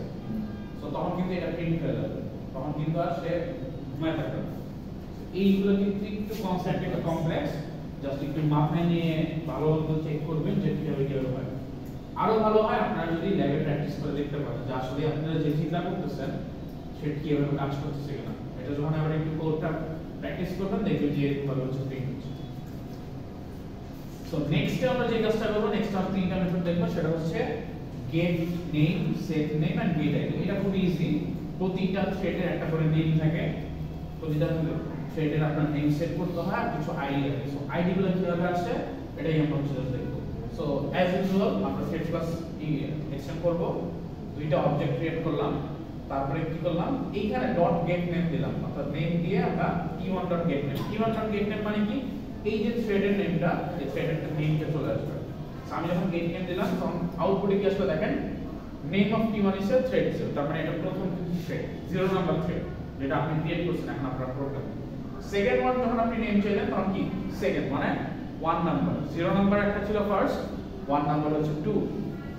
সো তখন কিন্তু এটা প্রিন্ট হয়ে যাবে, তখন কিন্তু আর সে ঘুমায় থাকবে না। এইগুলো কিন্তু একটু কনসেপ্ট একটু কমপ্লেক্স, জাস্ট একটু মাথায় নিয়ে ভালো মতো চেক করবেন যে কিভাবে হয়। আরো ভালো হয় আপনারা যদি ল্যাবে প্র্যাকটিস করে দেখতে পারেন যে আসলে আপনারা যে চিন্তা করতেছেন সেটা কিভাবে কাজ করতেছে কিনা। এটা যখন আবার একটু কোডটা প্র্যাকটিস করবেন দেখবেন যে ভালো হচ্ছে প্রিন্ট হচ্ছে। সো নেক্সট আমরা যে কাজটা করব, নেক্সট আমরা তিনটা মেথড দেখব, সেটা হচ্ছে get name, set name and get id। এটা খুব ইজি, প্রতিটা থ্রেডের একটা করে নেম থাকে, প্রতিটা থ্রেডের আপনার নেম সেট করতে হয় আর কিছু আইডি লাগে। সো আইডি গুলো কিভাবে আসে এটাই আমরা হচ্ছে দেখব। সো অ্যাজ ইউজুয়াল আমরা থ্রেড ক্লাস এক্সটেন্ড করব, দুইটা অবজেক্ট ক্রিয়েট করলাম, তারপরে কি করলাম এইখানে ডট গেট নেম দিলাম, অর্থাৎ নেম দিয়ে আমরা t1.getName। t1.getName মানে কি, এই যে থ্রেডের নেমটা, এই থ্রেডের নেমটা চলে আসবে। সো আমি যখন গেট নেম দিলাম তখন আউটপুটে কি আসবে দেখেন, name of t1 is thread 0, তার মানে এটা প্রথম থ্রেড 0 নাম্বার থ্রেড যেটা আপনি ক্রিয়েট করছেন এখন আপনার প্রোগ্রামে। সেকেন্ড ওয়ান যখন আপনি নেম চাইলেন তখন কি সেকেন্ড মানে 1 নাম্বার, 0 নাম্বার একটা ছিল ফার্স্ট, 1 নাম্বার হচ্ছে 2,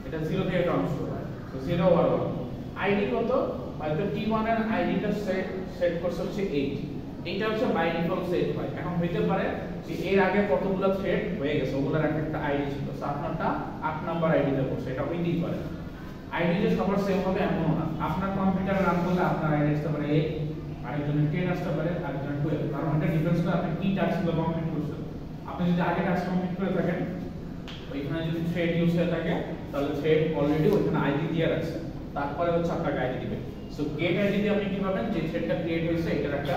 এটা 0 থেকে কাউন্ট শুরু হয়। তো 0 আর 1 আইডি কত, হয়তো t1 এর আইডিটা সেট করছে হচ্ছে 8, এইটা হচ্ছে বাই ডিফল্ট সেট হয়। এখন হইতে পারে যে এর আগে কতগুলো থ্রেড হয়ে গেছে ওগুলোর একটা আইডি ছিল, সো আপনারটা 8 নাম্বার আইডিটা করছে, এটা হইতেই পারে। আইডি যে সবার সেম হবে এমনও না, আপনার কম্পিউটারে রান করলে আপনার আইডি আসতে পারে 8, আরেকজনের 10 আসতে পারে, আরেকজনের 12, কারণ এটা ডিফারেন্স করে আপনি কি টাস্কগুলো কমপ্লিট করছেন। আপনি যদি আগে টাস্ক কমপ্লিট করে থাকেন, ওইখানে যদি থ্রেড ইউজ হয়ে থাকে তাহলে থ্রেড অলরেডি ওইখানে আইডি দিয়ে রাখছে, তারপরে হচ্ছে আপনাকে আইডি দিবে। সো গেট আইডি দিয়ে আপনি কি পাবেন, যে থ্রেডটা ক্রিয়েট হয়েছে এটার একটা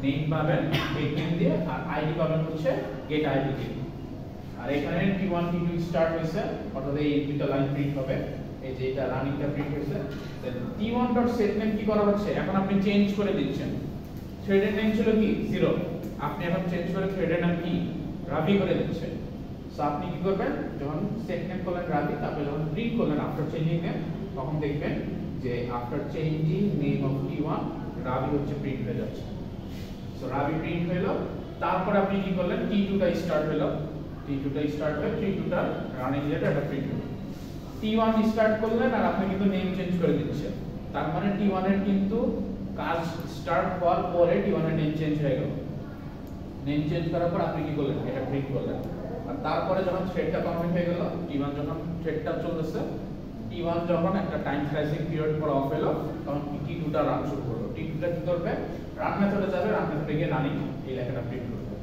নেম পাবেন গেট নেম দিয়ে, আর আইডি পাবেন হচ্ছে গেট আইডি দিয়ে। আর এখানে t1 t2 স্টার্ট হয়েছে, অর্থাৎ এই দুটো লাইন প্রিন্ট হবে, এই যে এটা রানিংটা প্রিন্ট হয়েছে। দেন t1.setName কি করা হচ্ছে, এখন আপনি চেঞ্জ করে দিচ্ছেন, থ্রেডের নেম ছিল কি 0, আপনি এখন চেঞ্জ করে থ্রেডের নাম কি রাবি করে দিচ্ছেন। সো আপনি কি করবেন, যখন সেট নেম করলেন রাবি, তারপরে যখন প্রিন্ট করলেন আফটার চেঞ্জিং নেম, তখন দেখবেন যে after changing name of t1 রাবি হচ্ছে প্রিন্ট হয়ে যাচ্ছে। সো রাবি প্রিন্ট হলো, তারপর আপনি কি করলেন, t2টা স্টার্ট হলো, t2টা স্টার্ট হয়ে t2টা রানিং যেটা এটা প্রিন্ট হলো। t1 স্টার্ট করলেন আর আপনি কিন্তু নেম চেঞ্জ করে দিচ্ছেন, তার মানে t1 এর কিন্তু কাজ স্টার্ট হওয়ার পরে t1 এর নেম চেঞ্জ হয়ে গেল। নেম চেঞ্জ করার পর আপনি কি করলেন, এটা প্রিন্ট করলেন, আর তারপরে যখন থ্রেডটা কমপ্লিট হয়ে গেল, t1 যখন থ্রেডটা চলতেছে, t1 যখন একটা টাইম স্লাইসিং পিরিয়ড পর অফ হলো, তখন t2টা রান শুরু করলো। t2টা কি করবে, রান মেথডে যাবে, রান মেথডে গিয়ে রানিং এই লেখাটা প্রিন্ট করবে।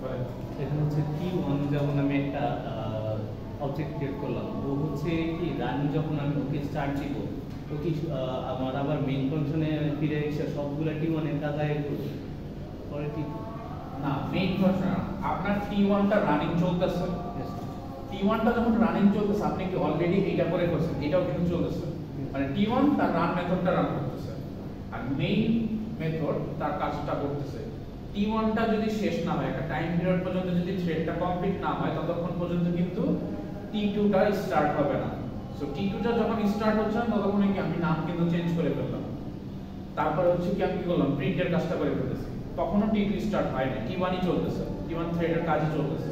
বলেন এখানে হচ্ছে t1 যেমন আমি একটা অবজেক্ট ক্রিয়েট করলাম, ও হচ্ছে কি রানিং যখন আমি ওকে স্টার্ট দিব, তো কিছু আমার আবার মেইন ফাংশনে ফিরে এসে সবগুলো t1 এর কাজ আগে করবে, পরে না, মেইন ফাংশন আপনার t1টা রানিং চলতেছে, t1টা যখন রানিং চলতেছে আপনি কি অলরেডি এটা করে করছেন, এটাও কিন্তু চলতেছে, মানে t1 তার রান মেথডটা রান করতেছে আর মেইন মেথড তার কাজটা করতেছে। t1টা যদি শেষ না হয়, একটা টাইম পিরিয়ড পর্যন্ত যদি থ্রেডটা কমপ্লিট না হয়, ততক্ষণ পর্যন্ত কিন্তু t2টা স্টার্ট হবে না। সো t2টা যখন স্টার্ট হচ্ছে ততক্ষণ কি আমি নাম কিন্তু চেঞ্জ করে ফেললাম, তারপরে হচ্ছে কি আমি কি করলাম, প্রিন্টের কাজটা করে ফেলতেছি, তখনও t2 স্টার্ট হয় না, t1ই চলতেছে, t1 থ্রেডের কাজই চলতেছে।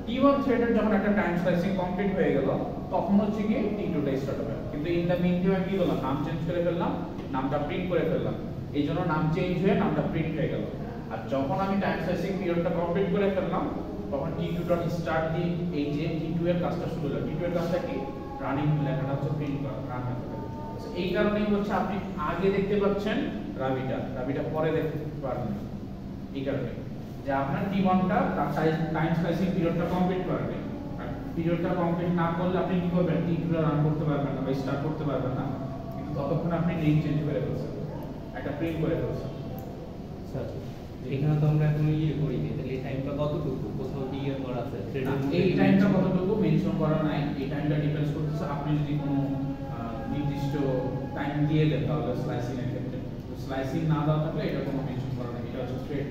t1 থ্রেডের যখন একটা টাইম স্লাইসিং কমপ্লিট হয়ে গেল, তখন হচ্ছে কি t2টা স্টার্ট হবে, কিন্তু ইন দ্য মিন টাইম কি করলাম, নাম চেঞ্জ করে ফেললাম, নামটা প্রিন্ট করে ফেললাম, এই জন্য নাম চেঞ্জ হয়ে নামটা প্রিন্ট হয়ে গেল। আর যখন আমি টাইম স্লাইসিং পিরিয়ডটা কমপ্লিট করে ফেললাম, তখন t2.start দিয়ে এই যে t2 এর কাজটা শুরু হলো। t2 এর কাজটা কি, রানিং লেখাটা হচ্ছে প্রিন্ট করা, রান মেথডে। এই কারণেই হচ্ছে আপনি আগে দেখতে পাচ্ছেন রাবিটা পরে দেখতে পারবেন, এই কারণে যে আপনার t1টা তার টাইম স্লাইসিং পিরিয়ডটা কমপ্লিট করবে, আর পিরিয়ডটা কমপ্লিট না করলে আপনি কি করবেন, টি2 রান করতে পারবেন না বা স্টার্ট করতে পারবেন না, কিন্তু ততক্ষণ আপনি নেম চেঞ্জ করে ফেলছেন, একটা প্রিন্ট করে ফেলছেন। স্যার এখানে তো আমরা এখন করি নি, তাহলে এই টাইমটা কতটুকু কোথাও দিয়ে করা আছে? এই টাইমটা কতটুকু মেনশন করা নাই, এই টাইমটা ডিপেন্ডস করতেছে আপনি যদি কোনো নির্দিষ্ট টাইম দিয়ে দেন তাহলে স্লাইসিং এর ক্ষেত্রে। তো স্লাইসিং না দেওয়া থাকলে এটা কোনো মেনশন করা নাই, এটা হচ্ছে থ্রেড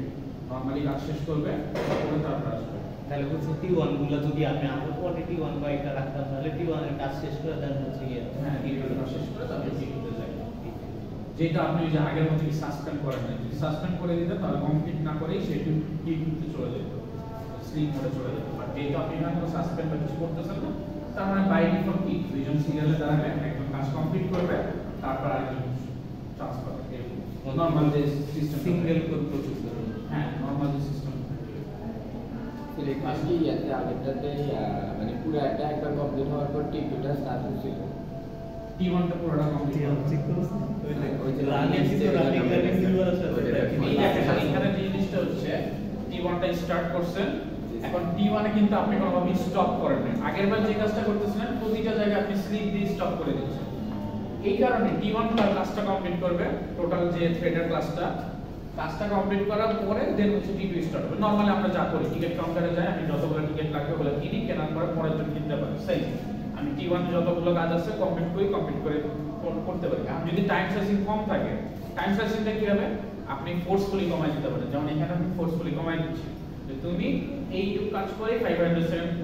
নরমালি কাজ শেষ করবে তারপরে তারপর আসবে। তাহলে হচ্ছে T1 গুলো যদি আমি আরো পরে T1 বা এটা রাখতাম তাহলে T1 এর কাজ শেষ করে দেন হচ্ছে গিয়ে হ্যাঁ, টি2 কাজ শেষ করে তারপর টি2 তে যাবে। যেটা আপনি যে আগের মতো কি সাসপেন্ড করেন না, যদি সাসপেন্ড করে দিতেন তাহলে কমপ্লিট না করেই সে টি2 তে চলে যেত, স্লিপ মোডে চলে যেত। বাট যেহেতু আপনি না কোনো সাসপেন্ড বা কিছু করতেছেন না, তার মানে বাই ডিফল্ট কি দুইজন সিরিয়ালে দাঁড়াবে, একজন কাজ কমপ্লিট করবে তারপর আরেকজন চান্স পাবে। নরমাল যে সিস্টেম সিঙ্গেল কোর প্রসেসর। হ্যাঁ, নরমাল যে সিস্টেম। সিলেক্ট কি আছে আগেরটাতে মানে পুরো একটা একবার কমপ্লিট হওয়ার পর টি2টা স্টার্ট হচ্ছিল। টি1 টা পুরোটা কমপ্লিট ওই যে রানিং ছিল রানিং সিলভার আছে এই দেখেন এখানে যে জিনিসটা হচ্ছে টি1 টা স্টার্ট করছেন, এখন টি1 এ কিন্তু আপনি কোনোভাবে স্টপ করেন না। আগেরবার যে কাজটা করতেছিলেন প্রতিটা জায়গায় আপনি স্লিপ দিয়ে স্টপ করে দিচ্ছেন। এই কারণে টি1 তার কাজটা কমপ্লিট করবে, টোটাল যে থ্রেডের কাজটা কমপ্লিট করার পরে দেন হচ্ছে টি2 স্টার্ট হবে। নরমালি আমরা যা করি টিকেট কাউন্টারে যাই, আমি যতগুলো টিকেট লাগবে ওগুলো কিনি, কেনার পরে পরের জন কিনতে পারি। সেই আমি টি1 এ যতগুলো কাজ আছে কমপ্লিট করে করতে পারি। আর যদি টাইম স্লাইসিং কম থাকে, টাইম স্লাইসিংটা কি হবে, আপনি ফোর্সফুলি কমাই দিতে পারেন। যেমন এখানে আমি ফোর্সফুলি কমাই দিচ্ছি যে তুমি এইটুকু কাজ করে 500 সেকেন্ড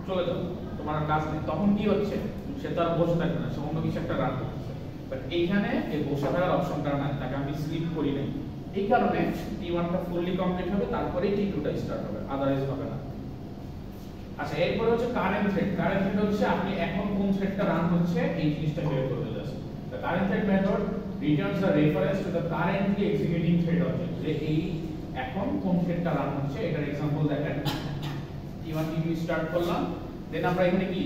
চলে যাও, তোমার আর কাজ নেই। তখন কি হচ্ছে, সে তো আর বসে থাকবে না, সে অন্য কিছু একটা রান করতেছে। বাট এইখানে এই বসে থাকার অপশনটা নাই, তাকে আমি স্লিপ করি নাই। এই কারণে টি1 টা ফুললি কমপ্লিট হবে, তারপরেই টি2 টা স্টার্ট হবে, আদারওয়াইজ হবে না। আচ্ছা, এরপরে হচ্ছে কারেন্ট থ্রেড। কারেন্ট থ্রেড হচ্ছে আপনি এখন কোন থ্রেডটা রান হচ্ছে এই জিনিসটা বের করতে যাচ্ছেন। The current thread method returns a reference to the currently executing thread object, যে এই এখন কোন থ্রেডটা রান হচ্ছে এটার एग्जांपल দেখেন। T1 T2 স্টার্ট করলাম, দেন আমরা এখানে কি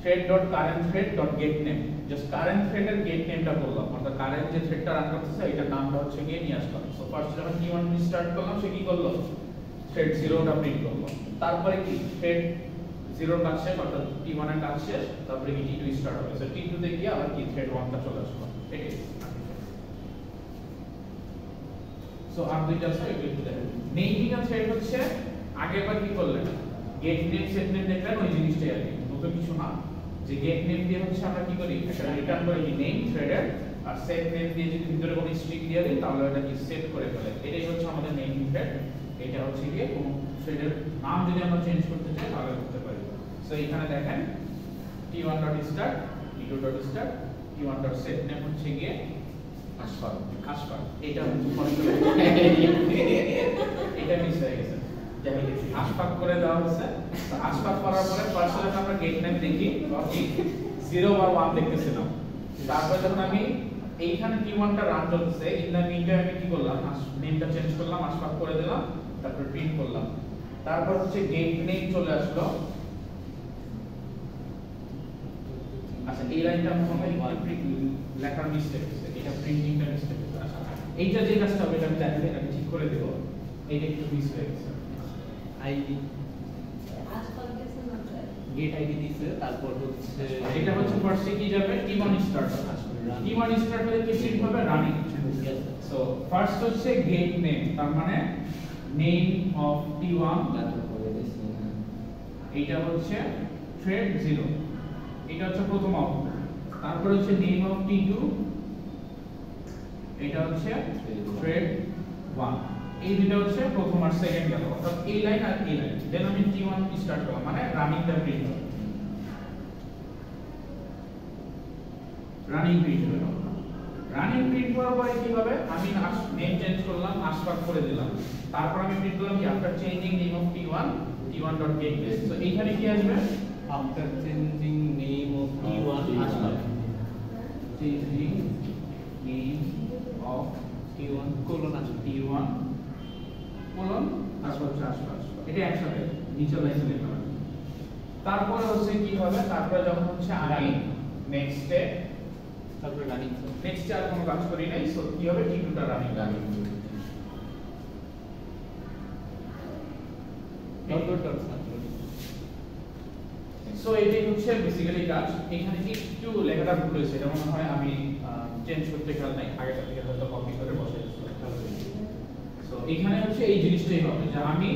thread.currentThread.getName, জাস্ট কারেন্ট থ্রেডের গেট নেমটা বললাম, অর্থাৎ কারেন্ট যে থ্রেডটা রান করতেছে এটার নামটা হচ্ছে গিয়ে নিয়ে আসলাম। সো ফার্স্ট যখন T1 স্টার্ট করলাম সে কি করলো, থ্রেড 0 টা প্রিন্ট করলো। তারপরে কি থ্রেড 0 কাজ শেষ, অর্থাৎ T1 এর কাজ শেষ, তারপরে কি T2 স্টার্ট হবে। সো T2 তে গিয়ে আবার কি থ্রেড 1 টা চলে আসলো। এটাই সো আর দুইটা আছে এগুলো একটু দেখেন। নেমিং এর থ্রেড হচ্ছে আগেরবার কি করলেন, গেট নেম সেট নেম দেখলেন, ওই জিনিসটাই আর কি, নতুন কিছু না। যে গেট নেম দিয়ে হচ্ছে আমরা কি করি, একটা রিটার্ন করে কি নেম থ্রেডের, আর সেট নেম দিয়ে যদি ভিতরে কোনো স্ট্রিং দিয়ে দিই তাহলে এটা কি সেট করে ফেলে। এটাই হচ্ছে আমাদের নেমিং থ্রেড। এটা হচ্ছে গিয়ে কোন থ্রেডের নাম যদি আমরা চেঞ্জ করতে চাই তাহলে করতে পারি। সো এখানে দেখেন t1.start, t2.start, t1.set নেম হচ্ছে গিয়ে আশফাক। এটা হচ্ছে এটা মিস হয়ে গেছে, যাই হোক আশফাক করে দেওয়া হচ্ছে। তো আশফাক করার পরে ফার্স্টে যখন আমরা গেট নেম দেখি তখন 0 বা 1 দেখতেছিলাম। তারপরে যখন আমি এইখানে t1 টা রান চলতেছে, ইন দা মিন টাইম আমি কি করলাম, নেমটা চেঞ্জ করলাম, আশফাক করে দিলাম, তারপর প্রিন্ট করলাম। তারপর হচ্ছে গেট নেম চলে আসলো। আচ্ছা, এই লাইনটা মনে হয় একটু লেখার মিস্টেক হয়েছে, এটা প্রিন্টিংটা মিস্টেক হয়েছে। আচ্ছা, এইটা যে কাজটা হবে এটা আমি জানি, এটা আমি ঠিক করে দেব। এইটা একটু মিস হয়ে গেছে। আইডি গেট আইডি দিছে, তারপর হচ্ছে এটা হচ্ছে ফার্স্টে কি যাবে, T1 স্টার্ট হবে। T1 স্টার্ট হলে কি প্রিন্ট হবে, রানিং। সো ফার্স্ট হচ্ছে গেট নেম, তার মানে নেম অফ T1, এটা হচ্ছে থ্রেড 0, এটা হচ্ছে প্রথম আউটপুট। তারপর হচ্ছে নেম অফ T2, এটা হচ্ছে থ্রেড 1। এই দুটো হচ্ছে প্রথম আর সেকেন্ড গেল, অর্থাৎ এই লাইন আর এই লাইন। দেন আমি T1 স্টার্ট করলাম, মানে রানিংটা প্রিন্ট হবে, রানিং প্রিন্ট হলো। রানিং প্রিন্ট করার পরে কি হবে, আমি নেম চেঞ্জ করলাম, আশফাক করে দিলাম। তারপর আমি প্রিন্ট করলাম কি, after changing name of T1, T1.getName। So এইখানে কি আসবে, after changing name of T1 Ashfaq, changing name of T1 colon Ashfaq, T1 colon Ashfaq, এটা একসাথে নিচে লাইনে লেখা হবে। তারপরে হচ্ছে কি হবে, তারপরে যখন হচ্ছে আমি নেক্সটে, তারপরে রানিং, নেক্সটে আর কোনো কাজ করি নাই। সো কি হবে, T2 টা running. Dot dot dot so এটাই হচ্ছে বেসিক্যালি কাজ। এখানে একটু লেখাটা ভুল হয়েছে, এটা মনে হয় আমি চেঞ্জ করতে খেয়াল নাই, আগেটা থেকে হয়তো কপি করে বসাই দিয়েছিলাম, খেয়াল করিনি। সো এখানে হচ্ছে এই জিনিসটাই হবে যে আমি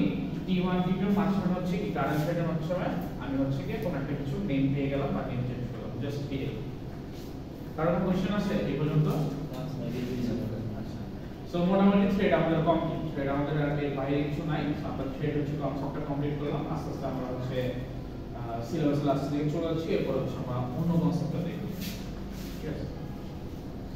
T1 T2 এর মাঝখানে হচ্ছে কি কারেন্ট থ্রেডের মাধ্যমে আমি হচ্ছে কি কোন একটা কিছু নেম পেয়ে গেলাম বা নেম চেঞ্জ করলাম, জাস্ট এই। কারণ কোশ্চেন আছে এই পর্যন্ত? সো মোটামুটি থ্রেড আমাদের কমপ্লিট, থ্রেড আমাদের আর এর বাইরে কিছু নাই। আমরা থ্রেড হচ্ছে কনসেপ্টটা কমপ্লিট করলাম, আস্তে আস্তে আমরা হচ্ছে সিলেবাস লাস্ট দিকে চলে যাচ্ছি, এরপর হচ্ছে আমরা অন্য কনসেপ্টটা দেখব, ঠিক আছে?